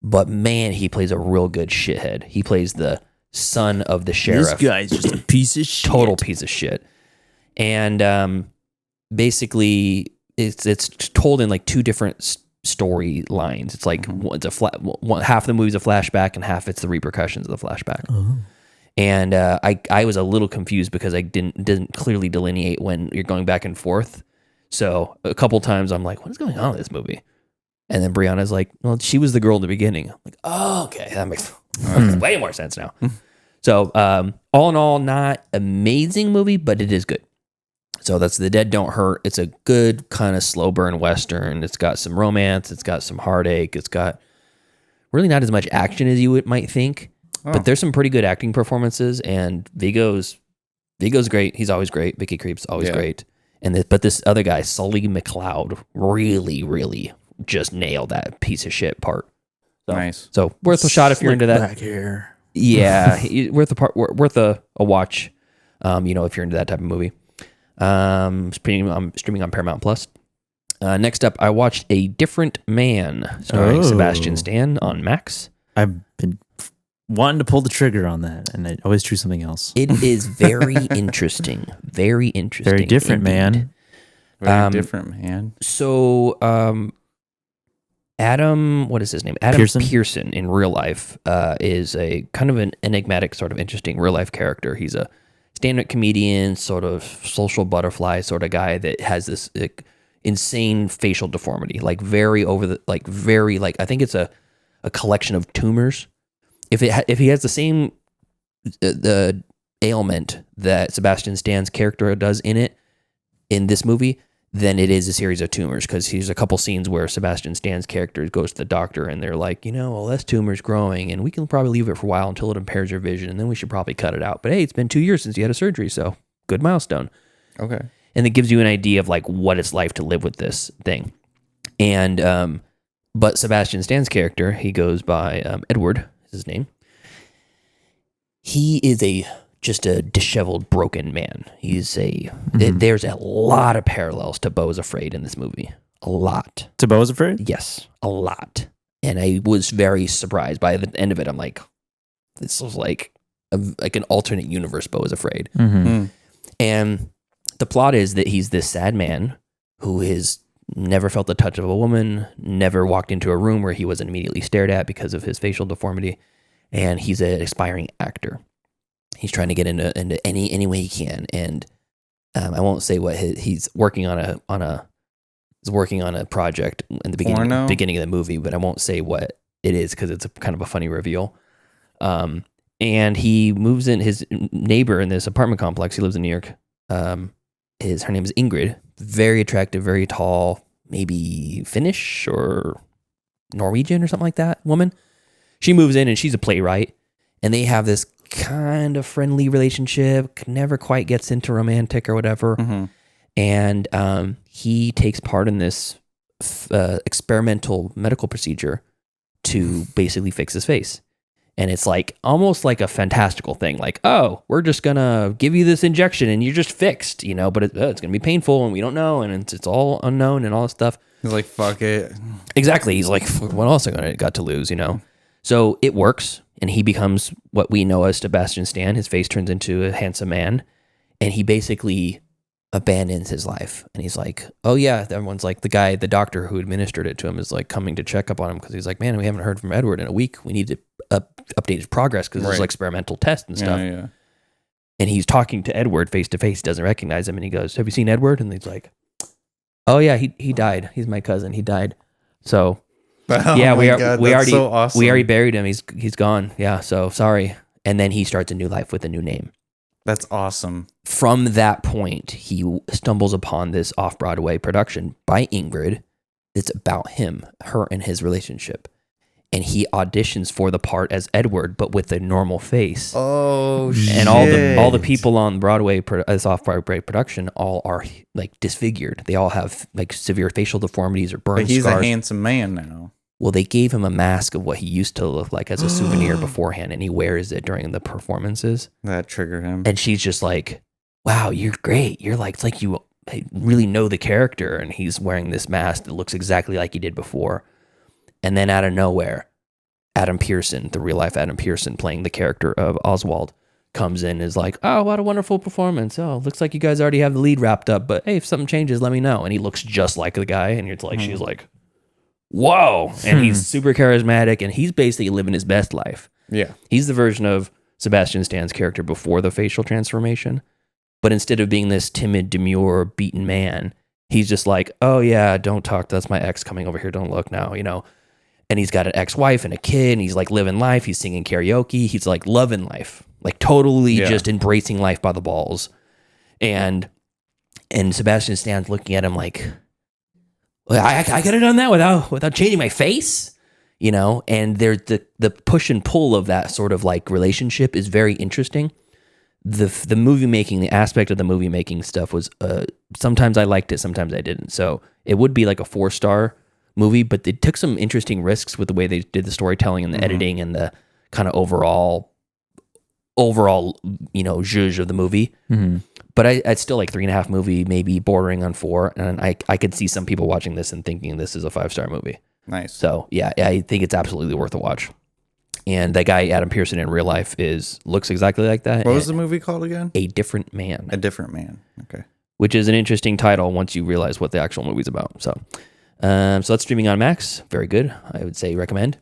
but man, he plays a real good shithead. He plays the son of the sheriff.
This guy's just a piece of shit.
Total piece of shit. And basically, it's told in like two different storylines. It's like it's half the movie's a flashback and half it's the repercussions of the flashback. And I was a little confused because I didn't clearly delineate when you're going back and forth. So a couple times I'm like, what is going on with this movie? And then Brianna's like, well, she was the girl in the beginning. I'm like, oh, okay, that makes way more sense now. So all in all, not amazing movie, but it is good. So that's The Dead Don't Hurt. It's a good kind of slow burn Western. It's got some romance. It's got some heartache. It's got really not as much action as you might think. But there's some pretty good acting performances, and Viggo's great. He's always great. Vicky Creeps always great. And but this other guy, Sully McLeod, really, really just nailed that piece of shit part. So,
Nice.
So worth a shot if you're into that.
Back hair.
Yeah, worth a watch. If you're into that type of movie. Streaming on Paramount Plus. Next up, I watched A Different Man, starring Sebastian Stan on Max.
I've been wanting to pull the trigger on that, and I always choose something else.
It is very interesting. Very interesting.
Very different,
indeed.
man.
Very different, man.
So, Adam, what is his name? Adam Pearson in real life is a kind of an enigmatic, sort of interesting real life character. He's a stand-up comedian, sort of social butterfly sort of guy that has this insane facial deformity, like very I think it's a collection of tumors. If he has the same the ailment that Sebastian Stan's character does in this movie, then it is a series of tumors, because here's a couple scenes where Sebastian Stan's character goes to the doctor and they're like, well, this tumor's growing and we can probably leave it for a while until it impairs your vision, and then we should probably cut it out. But hey, it's been 2 years since you had a surgery, so good milestone. Okay. And it gives you an idea of like what it's like to live with this thing. And but Sebastian Stan's character, he goes by Edward, is his name. He is just a disheveled, broken man. He's there's a lot of parallels to Beau is Afraid in this movie. A lot.
To Beau is Afraid?
Yes, a lot. And I was very surprised. By the end of it, I'm like, this was like an alternate universe Beau is Afraid. And the plot is that he's this sad man who has never felt the touch of a woman, never walked into a room where he wasn't immediately stared at because of his facial deformity. And he's an aspiring actor. He's trying to get into any way he can. And I won't say what he's working on a is working on a project in the beginning of the movie, but I won't say what it is because it's kind of a funny reveal. And he moves in. His neighbor in this apartment complex, he lives in New York. Her name is Ingrid. Very attractive, very tall, maybe Finnish or Norwegian or something like that woman. She moves in and she's a playwright, and they have this kind of friendly relationship, never quite gets into romantic or whatever. Mm-hmm. And he takes part in this experimental medical procedure to basically fix his face. And it's like almost like a fantastical thing. Like, oh, we're just going to give you this injection and you're just fixed, you know, but it's going to be painful and we don't know. And it's all unknown and all this stuff.
He's like, fuck it.
Exactly. He's like, what else I got to lose, you know? So it works. And he becomes what we know as Sebastian Stan. His face turns into a handsome man. And he basically abandons his life. And he's like, oh yeah, everyone's like, the doctor who administered it to him is like coming to check up on him because he's like, man, we haven't heard from Edward in a week. We need to update his progress because there's like experimental tests and stuff.
Yeah.
And he's talking to Edward face to face. He doesn't recognize him. And he goes, have you seen Edward? And he's like, oh yeah, he died. He's my cousin. He died. So yeah, we already buried him. He's gone. Yeah. So sorry. And then he starts a new life with a new name.
That's awesome.
From that point, he stumbles upon this off-Broadway production by Ingrid. It's about him, her, and his relationship. And he auditions for the part as Edward, but with a normal face.
Oh, shit.
And all the people on Broadway, this off-Broadway production, all are like disfigured. They all have like severe facial deformities or burn scars.
But he's a handsome man now.
Well, they gave him a mask of what he used to look like as a souvenir beforehand, and he wears it during the performances.
That triggered him.
And she's just like, wow, you're great. You're like, it's like you really know the character, and he's wearing this mask that looks exactly like he did before. And then out of nowhere, Adam Pearson, the real life Adam Pearson playing the character of Oswald, comes in and is like, oh, what a wonderful performance. Oh, looks like you guys already have the lead wrapped up, but hey, if something changes, let me know. And he looks just like the guy, and it's like, she's like, whoa. And he's super charismatic, and he's basically living his best life.
Yeah.
He's the version of Sebastian Stan's character before the facial transformation. But instead of being this timid, demure, beaten man, he's just like, oh yeah, don't talk. That's my ex coming over here. Don't look now, you know. And he's got an ex-wife and a kid, and he's like living life. He's singing karaoke. He's like loving life, like totally just embracing life by the balls. And Sebastian Stan's looking at him like, I could have done that without changing my face, you know. And there's the push and pull of that sort of like relationship is very interesting. The movie making, the aspect of the movie making stuff was sometimes I liked it, sometimes I didn't. So it would be like a 4-star movie, but they took some interesting risks with the way they did the storytelling and the editing and the kind of overall you know zhuzh of the movie. But I'd still like 3.5 movie, maybe bordering on 4. And I could see some people watching this and thinking this is a 5-star movie.
Nice.
So yeah, I think it's absolutely worth a watch. And that guy, Adam Pearson, in real life looks exactly like that.
What was the movie called again?
A Different Man.
A Different Man. Okay.
Which is an interesting title once you realize what the actual movie's about. So that's streaming on Max. Very good. I would say recommend.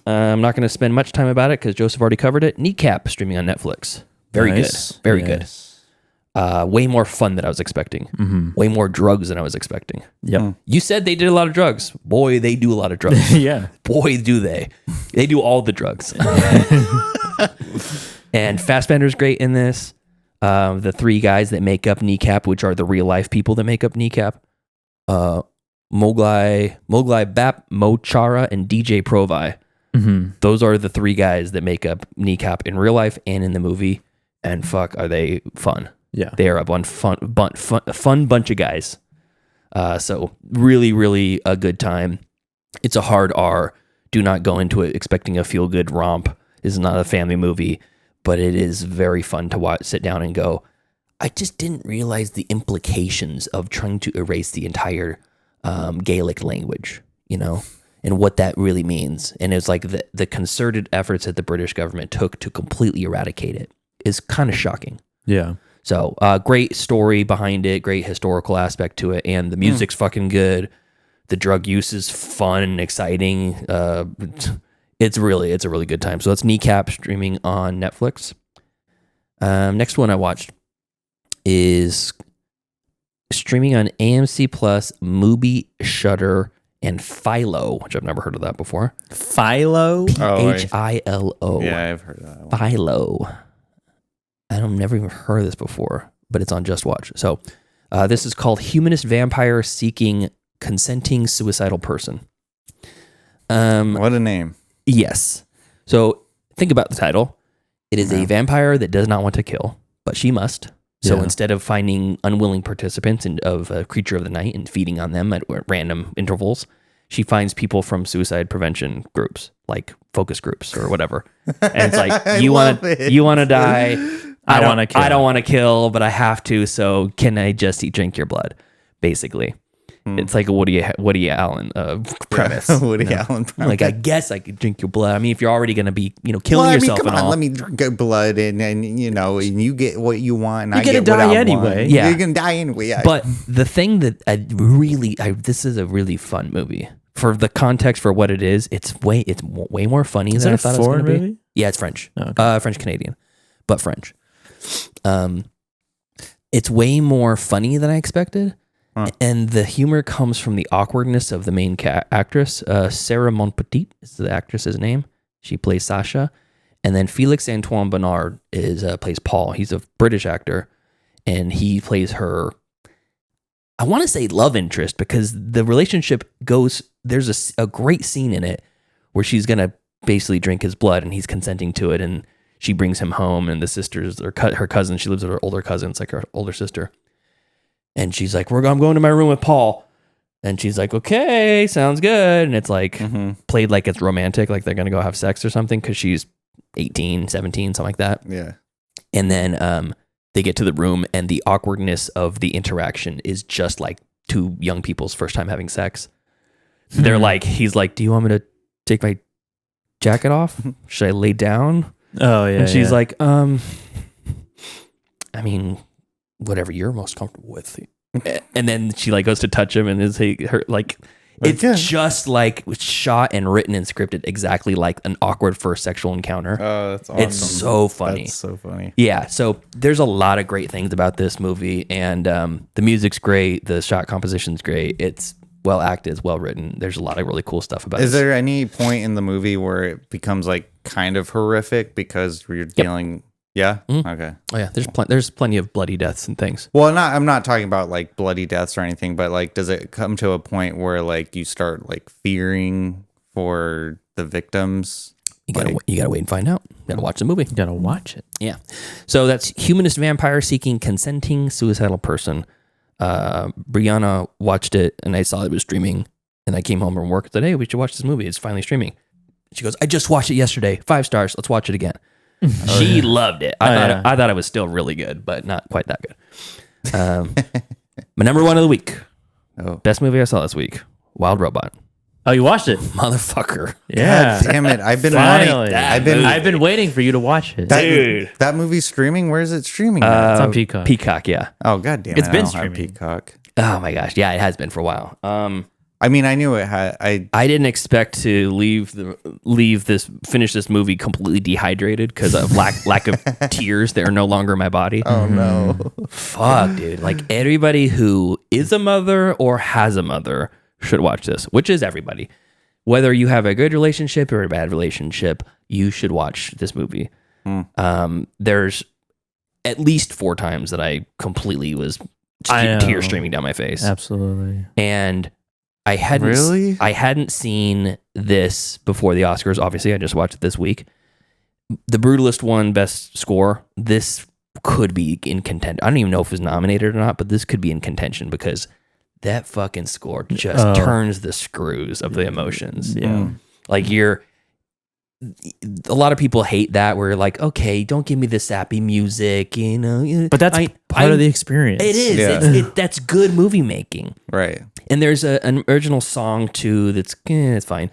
I'm not going to spend much time about it because Joseph already covered it. Kneecap streaming on Netflix. Very good. Very good. Way more fun than I was expecting. Way more drugs than I was expecting.
Yep.
You said they did a lot of drugs. Boy, they do a lot of drugs.
Yeah.
Boy, do they. They do all the drugs. And Fassbender's great in this. The 3 guys that make up Kneecap, which are the real life people that make up Kneecap. Moglai Bap, Mo Chara, and DJ Provi. Those are the 3 guys that make up Kneecap in real life and in the movie. And fuck, are they fun.
Yeah.
They are a fun bunch of guys. So really, really a good time. It's a hard R. Do not go into it expecting a feel-good romp. This is not a family movie, but it is very fun to watch, sit down and go, I just didn't realize the implications of trying to erase the entire Gaelic language, you know, and what that really means. And it's like the concerted efforts that the British government took to completely eradicate it is kind of shocking.
Yeah.
So great story behind it, great historical aspect to it, and the music's fucking good. The drug use is fun and exciting. It's a really good time. So that's Kneecap streaming on Netflix. Next one I watched is streaming on AMC Plus, Mubi, Shudder, and Philo, which I've never heard of that before.
Philo?
Hilo.
Yeah, I've heard of that one.
Philo. I've never even heard of this before, but it's on Just Watch. So this is called Humanist Vampire Seeking Consenting Suicidal Person.
What a name.
Yes. So think about the title. It is a vampire that does not want to kill, but she must. So instead of finding unwilling participants of a creature of the night and feeding on them at random intervals, she finds people from suicide prevention groups, like focus groups or whatever. And it's like, you want to die. I want to kill. I don't want to kill, but I have to. So can I just drink your blood? Basically. It's like a Woody Allen premise.
Woody Allen premise.
Like, I guess I could drink your blood. I mean, if you're already going to be, killing yourself
come
and
on,
all.
let me drink your blood and you get what you want and
You're
I get
gonna
what
die
I
anyway.
want.
Yeah.
You're going to die anyway.
But the thing that this is a really fun movie. For the context for what it is, it's way more funny than I thought it was going to be.
Movie?
Yeah, it's French.
Oh, okay.
French-Canadian, but French. It's way more funny than I expected. And the humor comes from the awkwardness of the main actress. Sarah Monpetit is the actress's name. She plays Sasha. And then Felix Antoine Bernard plays Paul. He's a British actor. And he plays her, I want to say love interest, because the relationship goes, there's a great scene in it where she's going to basically drink his blood and he's consenting to it. And she brings him home and the sisters, or her cousin, she lives with her older cousin. It's like her older sister. And she's like, I'm going to my room with Paul. And she's like, okay, sounds good. And it's like played like it's romantic, like they're going to go have sex or something because she's 18, 17, something like that.
Yeah.
And then they get to the room and the awkwardness of the interaction is just like two young people's first time having sex. They're like, he's like, do you want me to take my jacket off? Should I lay down?
Oh, yeah.
And she's like, I mean, whatever you're most comfortable with. And then she like goes to touch him and it's just like shot and written and scripted exactly like an awkward first sexual encounter.
Oh, that's awesome.
It's so funny.
That's so funny.
Yeah, so there's a lot of great things about this movie, and the music's great, the shot composition's great, it's well acted, it's well written. There's a lot of really cool stuff about it.
Is there any point in the movie where it becomes like kind of horrific because you're dealing... Yeah. Okay.
Oh yeah. There's plenty of bloody deaths and things.
Well, I'm not talking about like bloody deaths or anything, but like, does it come to a point where like you start like fearing for the victims?
You gotta wait and find out. You gotta watch the movie.
You gotta watch it.
Yeah. So that's Humanist Vampire Seeking Consenting Suicidal Person. Brianna watched it and I saw it was streaming, and I came home from work and said, hey, we should watch this movie. It's finally streaming. She goes, I just watched it yesterday. 5 stars. Let's watch it again. She loved it. I thought it was still really good, but not quite that good. My number one of the week. Best movie I saw this week. Wild Robot.
Oh, you watched it?
Motherfucker.
Yeah.
God damn it. I've been
Finally.
wanting.
I've been waiting for you to watch it.
Dude.
That movie's streaming? Where is it streaming?
It's on Peacock.
Peacock, yeah.
Oh, god damn it.
It's been
I don't have
streaming.
Peacock.
Oh my gosh. Yeah, it has been for a while.
I mean, I knew it had.
I didn't expect to finish this movie completely dehydrated because of lack of tears that are no longer in my body.
Oh no.
Fuck, dude. Like everybody who is a mother or has a mother should watch this, which is everybody. Whether you have a good relationship or a bad relationship, you should watch this movie. There's at least 4 times that I completely was tears streaming down my face.
Absolutely.
And I hadn't seen this before the Oscars. Obviously, I just watched it this week. The Brutalist won Best Score. This could be in contention. I don't even know if it was nominated or not, but this could be in contention because that fucking score just turns the screws of the emotions.
Yeah.
Like a lot of people hate that where you're like, okay, don't give me the sappy music,
But that's part of the experience.
It is.
Yeah.
That's good movie making.
Right.
And there's an original song too that's it's fine.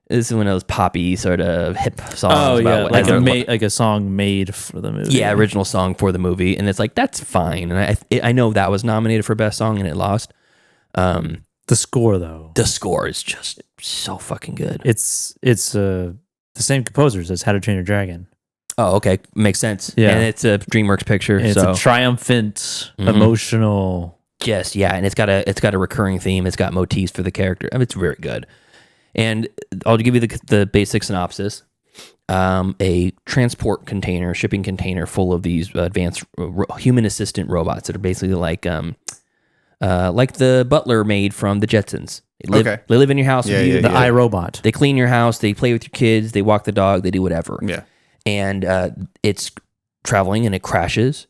This is one of those poppy sort of hip songs.
Oh yeah,
about
like a song made for the movie.
Yeah, original song for the movie, and it's like that's fine. And I know that was nominated for best song and it lost.
The score though.
The score is just so fucking good.
It's the same composers as How to Train Your Dragon.
Oh, okay, makes sense.
Yeah,
and it's a DreamWorks picture.
And it's a triumphant, emotional
just and it's got a recurring theme. It's got motifs for the character. I mean, it's very good. And I'll give you the basic synopsis. A transport container, shipping container full of these advanced human assistant robots that are basically like the butler maid from the Jetsons. They live in your house with you.
The iRobot.
They clean your house. They play with your kids. They walk the dog. They do whatever.
Yeah.
And it's traveling and it crashes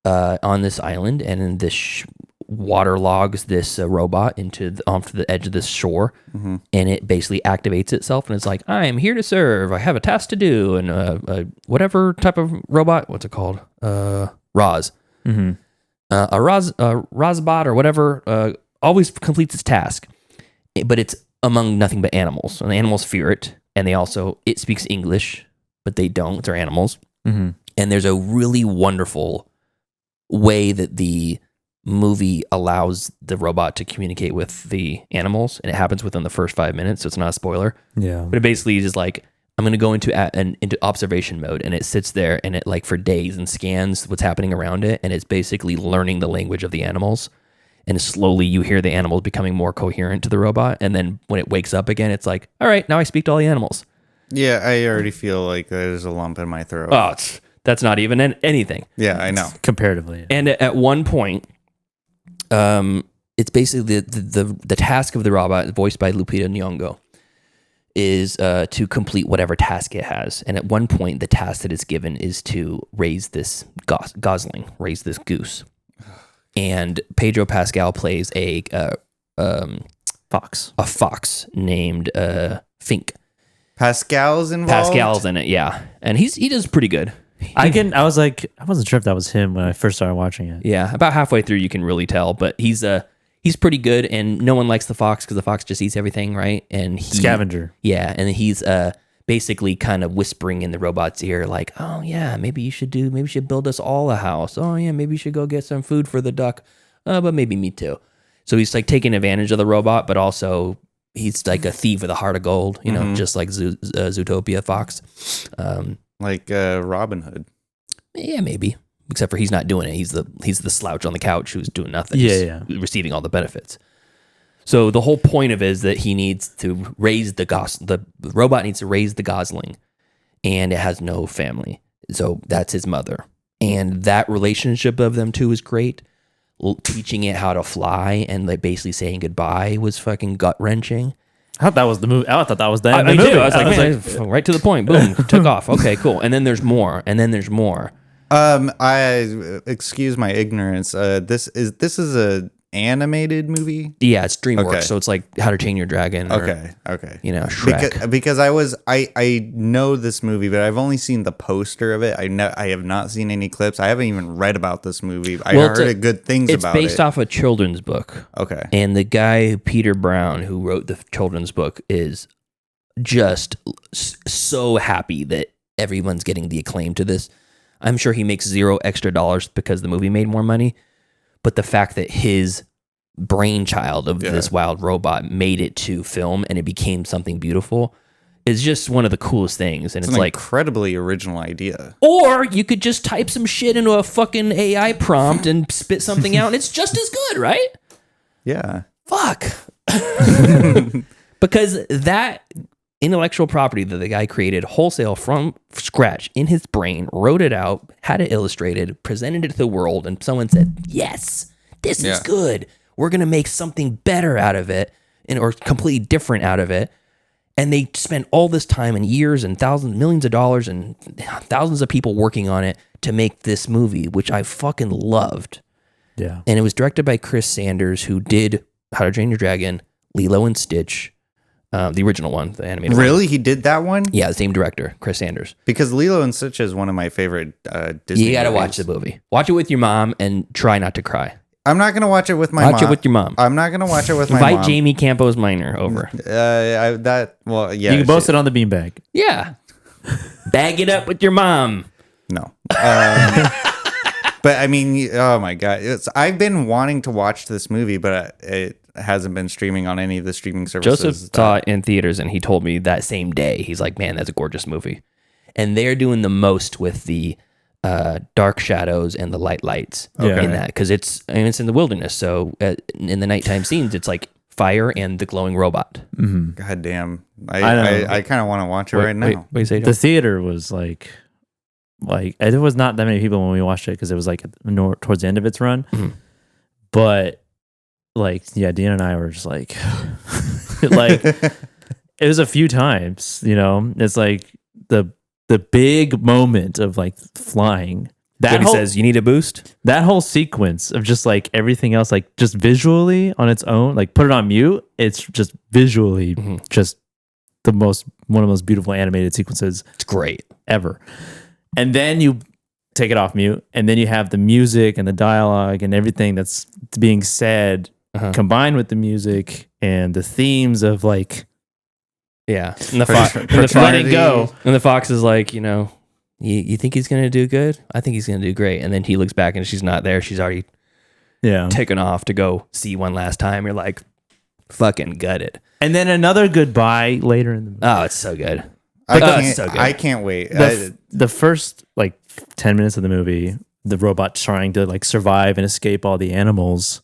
on this island, and then this water logs this robot onto the edge of this shore, and it basically activates itself, and it's like, I am here to serve. I have a task to do, and whatever type of robot, what's it called? Roz.
Mm-hmm.
A Rozbot or whatever always completes its task, but it's among nothing but animals, and the animals fear it, and it speaks English, but they don't. They're animals, and there's a really wonderful way that the movie allows the robot to communicate with the animals, and it happens within the first 5 minutes, so it's not a spoiler.
Yeah,
but it basically is like, I'm going to go into observation mode, and it sits there and it like for days and scans what's happening around it, and it's basically learning the language of the animals, and slowly you hear the animals becoming more coherent to the robot, and then when it wakes up again, it's like, all right, now I speak to all the animals.
Yeah, I already feel like there's a lump in my throat.
Oh, that's not even anything.
Yeah, I know.
Comparatively.
And at one point, it's basically the task of the robot, voiced by Lupita Nyong'o, is to complete whatever task it has. And at one point, the task that is given is to raise this gosling, raise this goose. And Pedro Pascal plays a fox named Fink.
Pascal's involved?
Pascal's in it, yeah. And he does pretty good.
I wasn't sure if that was him when I first started watching it.
Yeah, about halfway through you can really tell, but he's pretty good, and no one likes the fox because the fox just eats everything, right? And
scavenger.
Yeah, and he's basically kind of whispering in the robot's ear, like, "Oh yeah, maybe you should build us all a house. Oh yeah, maybe you should go get some food for the duck. But maybe me too." So he's like taking advantage of the robot, but also he's like a thief with a heart of gold, you know, just like Zootopia Fox.
Like Robin Hood.
Yeah, maybe. Except for he's not doing it. He's the slouch on the couch who's doing nothing.
Yeah.
He's receiving all the benefits. So the whole point of it is that he needs to raise the robot needs to raise the gosling, and it has no family. So that's his mother. And that relationship of them two is great. Teaching it how to fly and like basically saying goodbye was fucking gut-wrenching.
I thought that was the movie. I thought that was the
movie.
Too.
I was like, right to the point. Boom, took off. Okay, cool. And then there's more.
I excuse my ignorance. This is a animated movie.
Yeah, it's DreamWorks,
okay.
So it's like How to Train Your Dragon. Or,
okay.
You know, Shrek.
Because I know this movie, but I've only seen the poster of it. I have not seen any clips. I haven't even read about this movie. I heard good things about it.
It's based off a children's book.
Okay.
And the guy Peter Brown, who wrote the children's book, is just so happy that everyone's getting the acclaim to this. I'm sure he makes $0 extra because the movie made more money. But the fact that his brainchild of this wild robot made it to film and it became something beautiful is just one of the coolest things. And it's like
incredibly original idea.
Or you could just type some shit into a fucking AI prompt and spit something out and it's just as good, right?
Yeah.
Fuck. Because that intellectual property that the guy created wholesale from scratch in his brain, wrote it out, had it illustrated, presented it to the world, and someone said, yes, this is good. We're going to make something better out of it or completely different out of it. And they spent all this time and years and millions of dollars and thousands of people working on it to make this movie, which I fucking loved.
Yeah.
And it was directed by Chris Sanders, who did How to Train Your Dragon, Lilo and Stitch, the original one, the animated one.
Really? He did that one?
Yeah, the same director, Chris Sanders.
Because Lilo and Stitch is one of my favorite Disney
You got to
movies.
watch the movie. Watch it with your mom and try not to cry.
I'm not going to watch it with my mom.
Watch it with your mom.
I'm not going to watch it with my mom.
Invite Jamie Campos Minor over.
Yeah.
You can boast it on the beanbag.
Yeah. Bag it up with your mom.
No. But I mean, oh my God. I've been wanting to watch this movie, but it hasn't been streaming on any of the streaming services.
Joseph saw it in theaters and he told me that same day, he's like, man, that's a gorgeous movie. And they're doing the most with the dark shadows and the lights
Yeah.
in that, because it's in the wilderness. So in the nighttime scenes, it's like fire and the glowing robot.
God damn.
I know.
I kind of want to watch it right now.
What do you say,
The
John?
theater was like there was not that many people when we watched it because it was like towards the end of its run. But like, yeah, Dean and I were just like, like it was a few times, you know. It's like the big moment of like flying.
That he says, "You need a boost."
That whole sequence of just like everything else, like just visually on its own, like put it on mute. It's just visually just one of the most beautiful animated sequences.
It's great
ever. And then you take it off mute, and then you have the music and the dialogue and everything that's being said combined with the music and the themes of like,
yeah, and the fox, let it go, and the fox is like, you know, you think he's gonna do good? I think he's gonna do great. And then he looks back and she's not there. She's already taken off to go see one last time. You're like, fucking gutted.
And then another goodbye later in the movie.
Oh, it's so good.
I can't wait.
The first like 10 minutes of the movie, the robot trying to like survive and escape all the animals,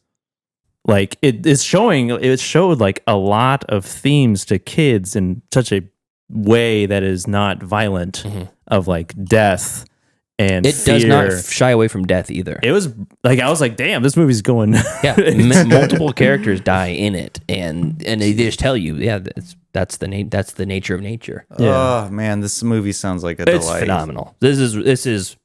like it showed like a lot of themes to kids in such a way that is not violent, of like death and
it
fear.
does not shy away from death either.
It was like, I was like, damn, this movie's going.
Yeah, multiple characters die in it, and they just tell you, yeah, that's the nature of nature.
Oh man, this movie sounds like a
It's
delight.
phenomenal. This is.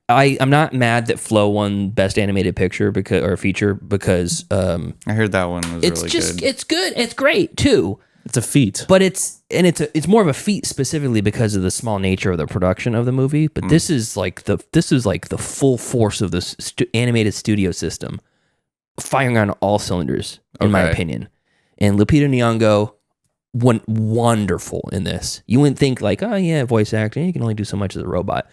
I'm not mad that Flo won Best Animated Picture feature because
I heard that one was
it's
really
just
good.
it's good. It's great too.
It's a feat,
but it's more of a feat specifically because of the small nature of the production of the movie. But this is like the full force of the animated studio system firing on all cylinders, in my opinion. And Lupita Nyong'o went wonderful in this. You wouldn't think like, oh yeah, voice acting, you can only do so much as a robot.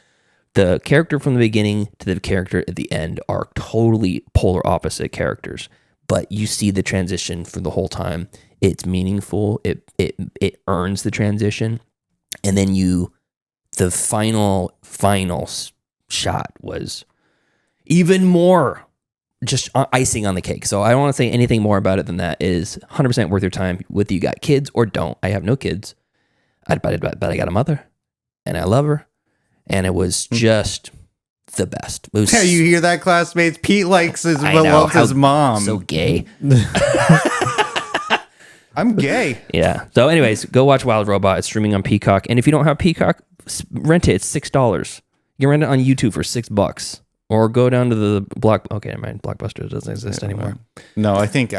The character from the beginning to the character at the end are totally polar opposite characters, but you see the transition for the whole time. It's meaningful. It earns the transition, and then the final shot was even more just icing on the cake. So I don't want to say anything more about it than that. It is 100% worth your time, whether you got kids or don't. I have no kids, but I got a mother, and I love her. And it was just the best. It was,
yeah, you hear that, classmates? Pete likes his mom.
So gay.
I'm gay.
Yeah. So anyways, go watch Wild Robot. It's streaming on Peacock. And if you don't have Peacock, rent it. It's $6. You can rent it on YouTube for $6. Or go down to the Okay, never mind. Blockbuster doesn't exist anymore.
No, I think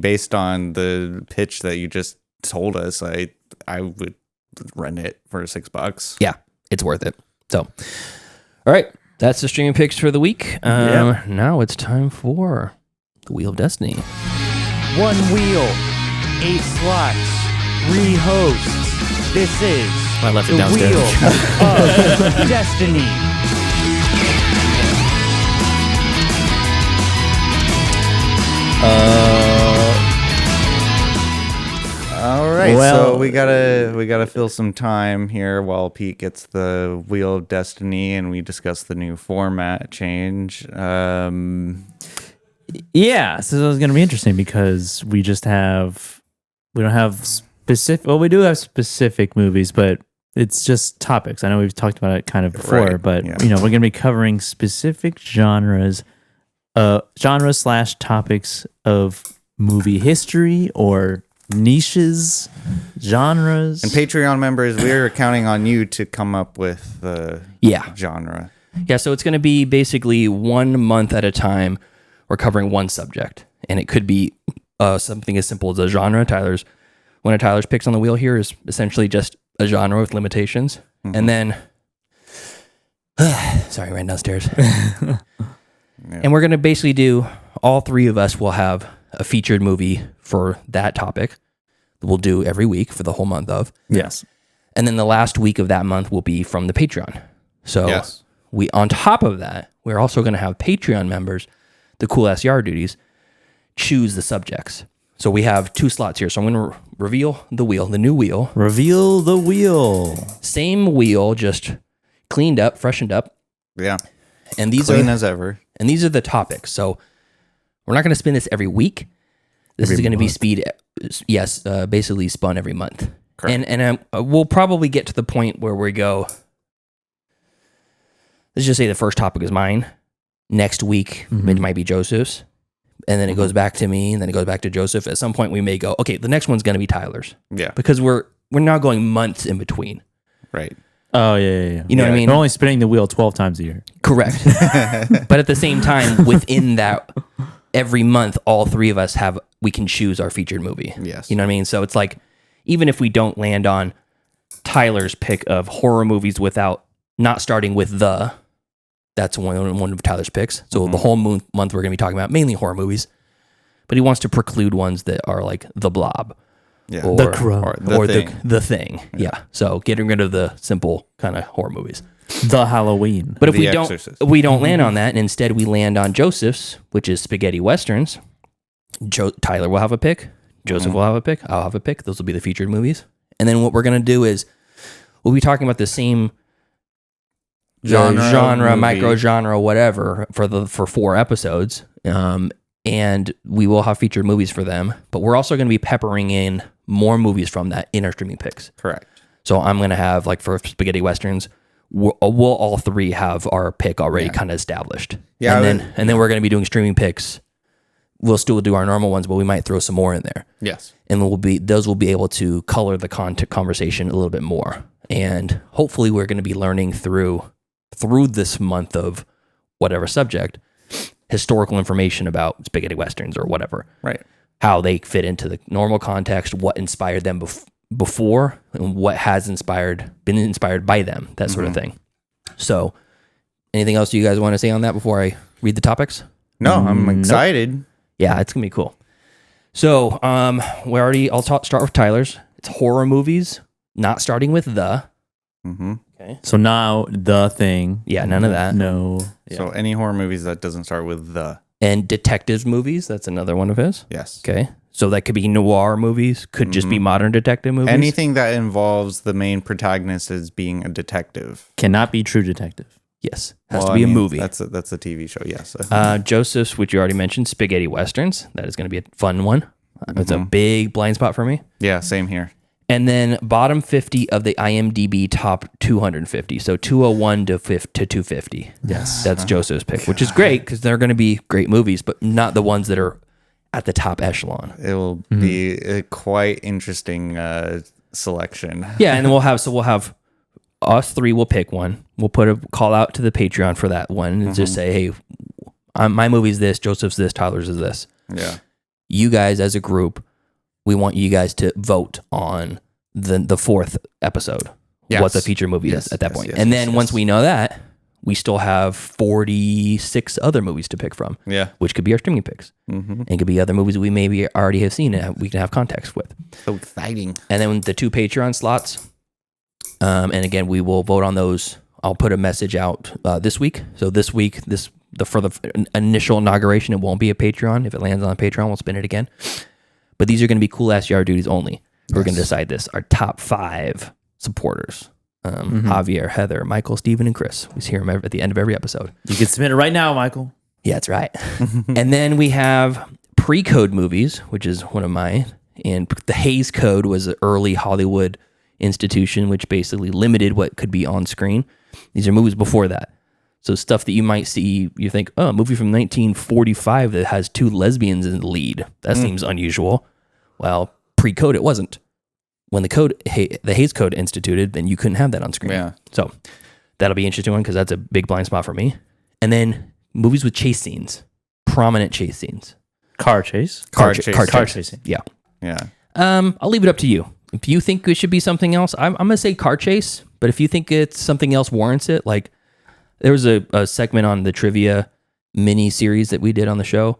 based on the pitch that you just told us, I would rent it for $6.
Yeah. It's worth it. So, all right. That's the streaming picks for the week. Now it's time for the Wheel of Destiny.
1 wheel, 8 slots, 3 hosts. This is
I left it
the
downstairs.
Wheel of Destiny.
All right,
Well-
so we gotta fill some time here while Pete gets the Wheel of Destiny and we discuss the new format change.
Yeah, so it's going to be interesting because we don't have specific, well, we do have specific movies, but it's just topics. I know we've talked about it kind of before,
Right,
but
yeah.
we're going to be covering specific genres / topics of movie history or niches, genres.
And Patreon members, we're counting on you to come up with the genre.
Yeah, so it's going to be basically 1 month at a time. We're covering one subject, and it could be something as simple as a genre. One of Tyler's picks on the wheel here is essentially just a genre with limitations. And then, sorry, ran downstairs. And we're going to basically do, all three of us will have a featured movie for that topic that we'll do every week for the whole month of.
Yes.
And then the last week of that month will be from the Patreon. So on top of that, we're also going to have Patreon members, the cool ass yard duties, choose the subjects. So we have 2 slots here. So I'm going to reveal the wheel, the new wheel.
Reveal the wheel.
Same wheel, just cleaned up, freshened up.
Yeah.
And these
Clean
are
as ever.
And these are the topics. So we're not going to spin this every week. This is going to be basically spun every month.
Correct.
And we'll probably get to the point where we go, let's just say the first topic is mine. Next week, it might be Joseph's. And then it goes back to me, and then it goes back to Joseph. At some point, we may go, okay, the next one's going to be Tyler's.
Yeah.
Because we're now going months in between.
Right.
Oh, yeah.
You know what I mean?
We're only spinning the wheel 12 times a year.
Correct. But at the same time, within that, every month, all three of us we can choose our featured movie.
Yes.
You know what I mean? So it's like, even if we don't land on Tyler's pick of horror movies without not starting with that's one of Tyler's picks. So the whole month we're going to be talking about mainly horror movies, but he wants to preclude ones that are like The Blob.
Yeah.
Or
The Crow.
Or
the Thing. Yeah. So getting rid of the simple kind of horror movies.
The Halloween.
But if
The
we
Exorcist.
don't land on that, and instead we land on Joseph's, which is spaghetti westerns. Tyler will have a pick. Joseph will have a pick. I'll have a pick. Those will be the featured movies. And then what we're gonna do is we'll be talking about the same genre, micro genre, whatever for 4 episodes. And we will have featured movies for them. But we're also gonna be peppering in more movies from that in our streaming picks.
Correct.
So I'm gonna have, like, for spaghetti westerns, we'll all three have our pick already kind of established.
Yeah,
and then we're going to be doing streaming picks. We'll still do our normal ones, but we might throw some more in there.
Yes.
And those will be able to color the conversation a little bit more. And hopefully we're going to be learning through this month of whatever subject, historical information about spaghetti westerns or whatever.
Right.
How they fit into the normal context, what inspired them before, and what has been inspired by them, that sort of thing. So, anything else you guys want to say on that before I read the topics?
No, I'm excited.
Yeah, it's gonna be cool. So, I'll start with Tyler's. It's horror movies, not starting with the. Okay.
So now The Thing.
Yeah, none of that.
No.
So any horror movies that doesn't start with the.
And detective movies, that's another one of his.
Yes.
Okay. So that could be noir movies, could just be modern detective movies.
Anything that involves the main protagonist as being a detective.
Cannot be True Detective.
Yes. Has to be a movie.
That's a TV show, yes.
Joseph's, which you already mentioned, spaghetti westerns. That is going to be a fun one. It's a big blind spot for me.
Yeah, same here.
And then bottom 50 of the IMDb top 250. So 201 to 250.
Yes.
That's Joseph's pick, which is great because they're going to be great movies, but not the ones that are at the top echelon.
It will be a quite interesting selection.
Yeah, and then we'll have us three will pick one. We'll put a call out to the Patreon for that one and just say, hey, my movie's this, Joseph's this, Tyler's is this.
Yeah.
You guys as a group, we want you guys to vote on the fourth episode, what the feature movie is at that point. And then once we know that, we still have 46 other movies to pick from, which could be our streaming picks. And it could be other movies we maybe already have seen and we can have context with.
So exciting. And
then the 2 Patreon slots, and again, we will vote on those. I'll put a message out this week. So this week, for the initial inauguration, it won't be a Patreon. If it lands on a Patreon, we'll spin it again. But these are going to be cool ass yard duties only. We're going to decide this. Our top 5 supporters. Javier, Heather, Michael, Steven, and Chris. We hear them at the end of every episode.
You can submit it right now, Michael.
Yeah, that's right. And then we have pre-code movies, which is one of mine. And the Hays Code was an early Hollywood institution, which basically limited what could be on screen. These are movies before that. So stuff that you might see, you think, oh, a movie from 1945 that has 2 lesbians in the lead. That seems unusual. Well, pre-code, it wasn't. When the Hays Code instituted, then you couldn't have that on screen.
Yeah.
So that'll be an interesting one because that's a big blind spot for me. And then movies with chase scenes, prominent chase scenes.
Car chase?
Car chasing. Yeah.
Yeah.
I'll leave it up to you. If you think it should be something else, I'm going to say car chase. But if you think it's something else warrants it, like there was a segment on the trivia mini series that we did on the show,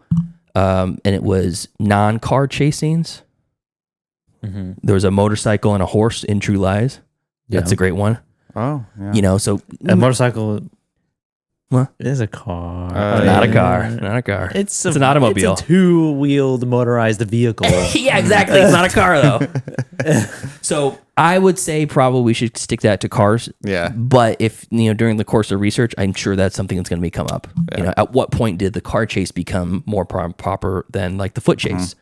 and it was non-car chase scenes. There was a motorcycle and a horse in True Lies. That's a great one.
Oh, yeah.
You know, so
a motorcycle
What?
It is a car.
Not a car. Not a car.
It's
an automobile.
It's a two-wheeled motorized vehicle.
Yeah, exactly. It's not a car though. So I would say probably we should stick that to cars.
Yeah.
But if during the course of research, I'm sure that's something that's going to come up.
Yeah.
At what point did the car chase become more proper than like the foot chase?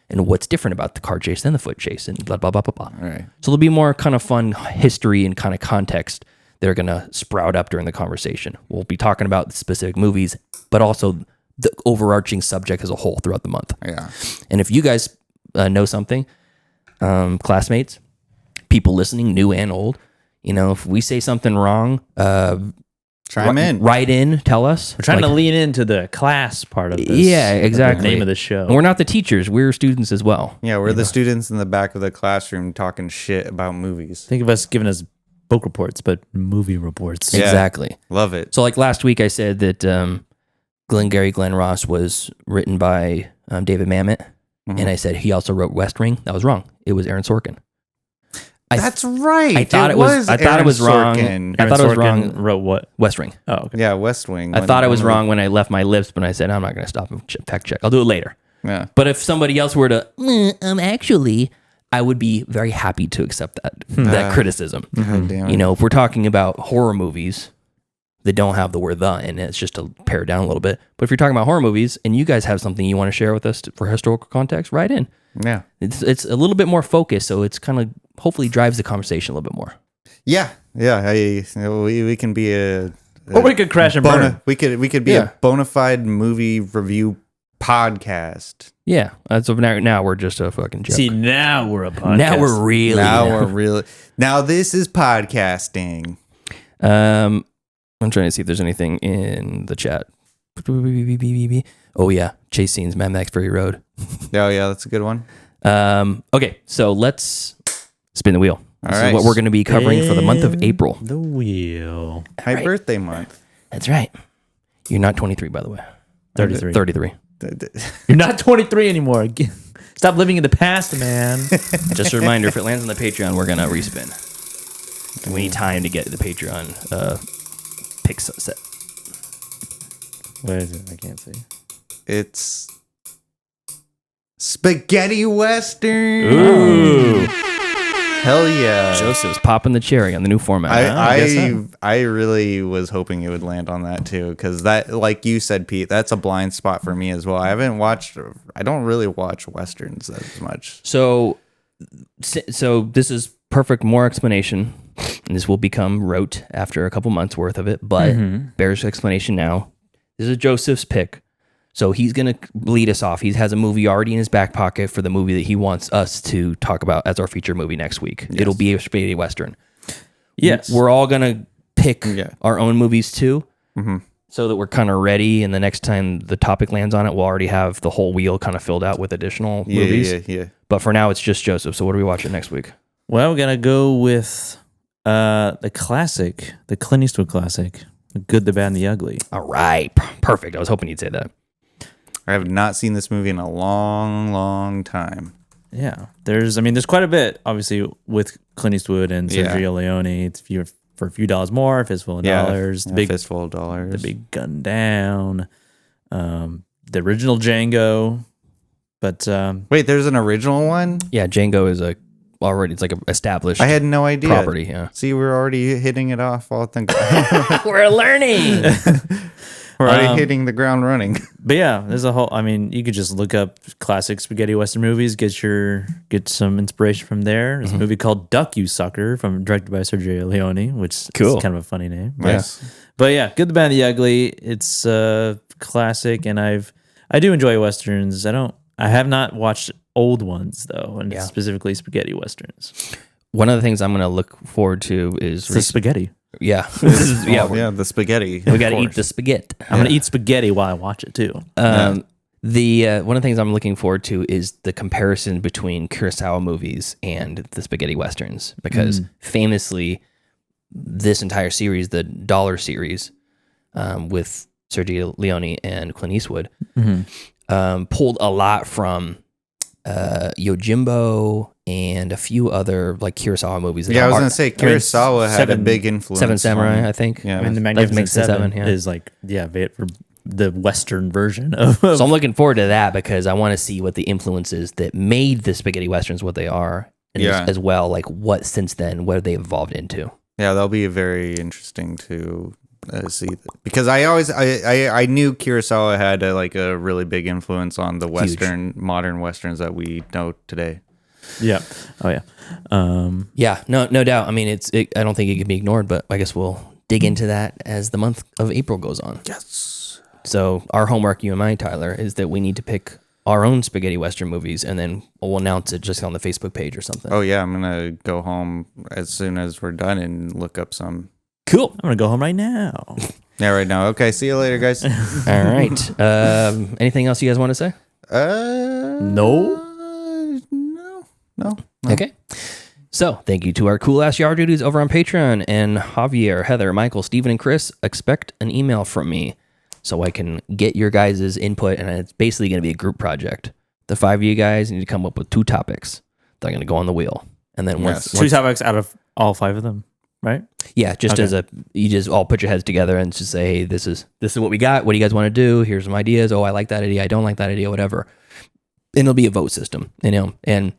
And what's different about the car chase than the foot chase? And blah blah blah blah blah.
All right.
So there'll be more kind of fun history and kind of context that are going to sprout up during the conversation. We'll be talking about specific movies, but also the overarching subject as a whole throughout the month.
Yeah.
And if you guys know something, classmates, people listening, new and old, if we say something wrong,
Chime in.
Write in, tell us.
We're trying to lean into the class part of this.
Yeah, exactly.
The name of the show.
And we're not the teachers. We're students as well.
Yeah, we're the students in the back of the classroom talking shit about movies.
Think of us giving us book reports, but movie reports.
Yeah.
Exactly.
Love it.
So like last week I said that Glengarry Glen Ross was written by David Mamet.
Mhm.
And I said he also wrote West Wing. That was wrong. It was Aaron Sorkin.
That's right.
I thought it was wrong.
Aaron
I thought it was wrong.
Wrote what?
West Wing.
Oh, okay.
Yeah, West Wing.
I thought it was wrong when I left my lips, but I said I'm not going to stop and fact check. I'll do it later.
Yeah.
But if somebody else were to, actually, I would be very happy to accept that criticism.
God damn it.
If we're talking about horror movies that don't have the word "the" in it, it's just to pare it down a little bit. But if you're talking about horror movies and you guys have something you want to share with us for historical context, write in.
Yeah.
It's a little bit more focused, so it's kind of hopefully drives the conversation a little bit more.
Yeah. Yeah. We can be
or we could crash and burn.
We could be a bona fide movie review podcast.
Yeah, that's now we're just a fucking joke.
See, now we're a podcast.
Now we're really.
Now this is podcasting.
I'm trying to see if there's anything in the chat. Oh yeah, chase scenes, Mad Max Fury Road.
Oh yeah, that's a good one.
Okay, so let's spin the wheel. This
All
is
right.
what we're going to be covering for the month of April.
The wheel.
My birthday month.
That's right. You're not 23, by the way.
33.
33.
You're not 23 anymore. Stop living in the past, man.
Just a reminder, if it lands on the Patreon, we're going to respin. We need time to get the Patreon pick set.
What is it? I can't see.
It's spaghetti western.
Ooh.
Hell yeah.
Joseph's popping the cherry on the new format.
I really was hoping it would land on that too, because that, like you said, Pete, that's a blind spot for me as well. I don't really watch westerns as much.
So this is perfect, more explanation, and this will become rote after a couple months worth of it, but bears explanation now. This is Joseph's pick. So he's going to lead us off. He has a movie already in his back pocket for the movie that he wants us to talk about as our feature movie next week. Yes. It'll be a spaghetti western.
Yes.
We're all going to pick our own movies too, so that we're kind of ready. And the next time the topic lands on it, we'll already have the whole wheel kind of filled out with additional movies.
Yeah.
But for now, it's just Joseph. So what are we watching next week?
Well, we're going to go with the classic, the Clint Eastwood classic, The Good, the Bad, and the Ugly.
All right. Perfect. I was hoping you'd say that.
I have not seen this movie in a long, long time.
Yeah. There's quite a bit, obviously, with Clint Eastwood and Sergio Leone. It's for a few dollars more, Fistful of Dollars.
Fistful of Dollars.
The Big Gun Down. The original Django. But
wait, there's an original one?
Yeah, Django is it's like an established.
I had no idea.
Property, yeah.
See, we're already hitting it off.
We're learning.
We're already hitting the ground running.
But yeah, there's a whole. You could just look up classic spaghetti western movies, get some inspiration from there. There's a movie called Duck You Sucker, directed by Sergio Leone, which is kind of a funny name.
Yes.
But yeah, Good, the Bad, and the Ugly. It's classic, and I do enjoy westerns. I have not watched old ones though, and specifically spaghetti westerns.
One of the things I'm going to look forward to is
the spaghetti.
Yeah.
The spaghetti.
We got to eat the spaghetti.
I'm going to eat spaghetti while I watch it too.
One of the things I'm looking forward to is the comparison between Kurosawa movies and the spaghetti westerns, because famously this entire series, the Dollar series, with Sergio Leone and Clint Eastwood, pulled a lot from Yojimbo and a few other like Kurosawa movies.
Yeah, I was gonna say Kurosawa had a big influence.
Seven Samurai, I think.
Yeah,
I mean, the Magnificent Seven is like for the Western version of.
So I'm looking forward to that because I want to see what the influences that made the spaghetti westerns what they are, and as well, like what since then, what have they evolved into? Yeah,
that'll be very interesting to see because I knew Kurosawa had a really big influence on the modern westerns that we know today.
Yeah. Oh yeah.
Yeah. No doubt. I mean, I don't think it can be ignored, but I guess we'll dig into that as the month of April goes on.
Yes.
So our homework, you and mine, Tyler, is that we need to pick our own spaghetti western movies, and then we'll announce it just on the Facebook page or something.
Oh yeah, I'm gonna go home as soon as we're done and look up some.
Cool.
I'm gonna go home right now.
Yeah, right now. Okay, see you later, guys.
All right. Anything else you guys want to say?
No.
Okay. So thank you to our cool ass yard duties over on Patreon, and Javier, Heather, Michael, Steven, and Chris. Expect an email from me so I can get your guys' input, and it's basically going to be a group project. The 5 of you guys need to come up with 2 topics that are going to go on the wheel, and then once
2 topics out of all 5 of them, right?
Yeah, just you just all put your heads together and just say, hey, this is what we got. What do you guys want to do? Here's some ideas. Oh, I like that idea. I don't like that idea. Whatever. And it'll be a vote system, and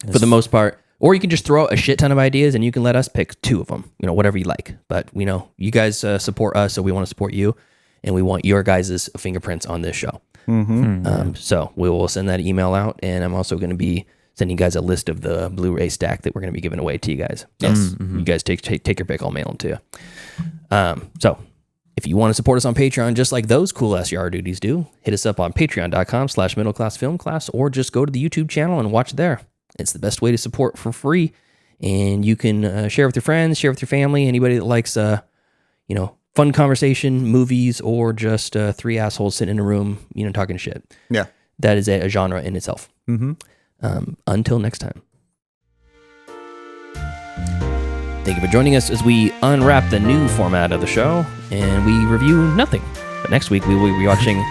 for the most part. Or you can just throw out a shit ton of ideas and you can let us pick 2 of them, whatever you like. But we know you guys support us, so we want to support you, and we want your guys' fingerprints on this show. So we will send that email out, and I'm also going to be sending you guys a list of the Blu-ray stack that we're going to be giving away to you guys. Yes. You guys take your pick, I'll mail them to you. So if you want to support us on Patreon, just like those cool ass yard duties do, hit us up on patreon.com/middleclassfilmclass, or just go to the YouTube channel and watch there. It's the best way to support for free, and you can share with your friends, share with your family, anybody that likes, fun conversation, movies, or just 3 assholes sitting in a room, talking shit.
Yeah,
that is a genre in itself. Until next time. Thank you for joining us as we unwrap the new format of the show, and we review nothing. But next week we will be watching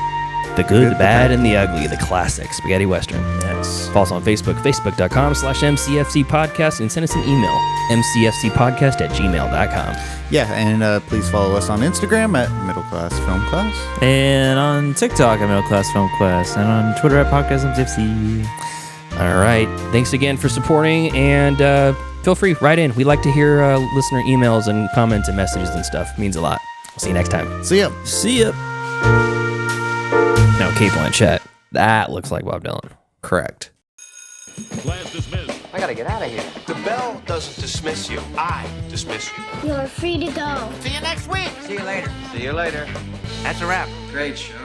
The Good, the Bad, and the Ugly, the classic spaghetti western. Yes. Follow us on Facebook, facebook.com/MCFC podcast, and send us an email, mcfcpodcast@gmail.com.
Yeah, and please follow us on Instagram at Middle Class Film Class.
And on TikTok at Middle Class Film Class. And on Twitter at Podcast MCFC.
All right. Thanks again for supporting, and feel free, write in. We like to hear listener emails and comments and messages and stuff. It means a lot. See you next time.
See ya.
See ya.
Now, Kate Blanchett. That looks like Bob Dylan.
Correct.
Class dismissed.
I gotta get out of here.
The bell doesn't dismiss you. I dismiss you.
You're free to go.
See you next week.
See you later.
See you later.
That's a wrap.
Great show.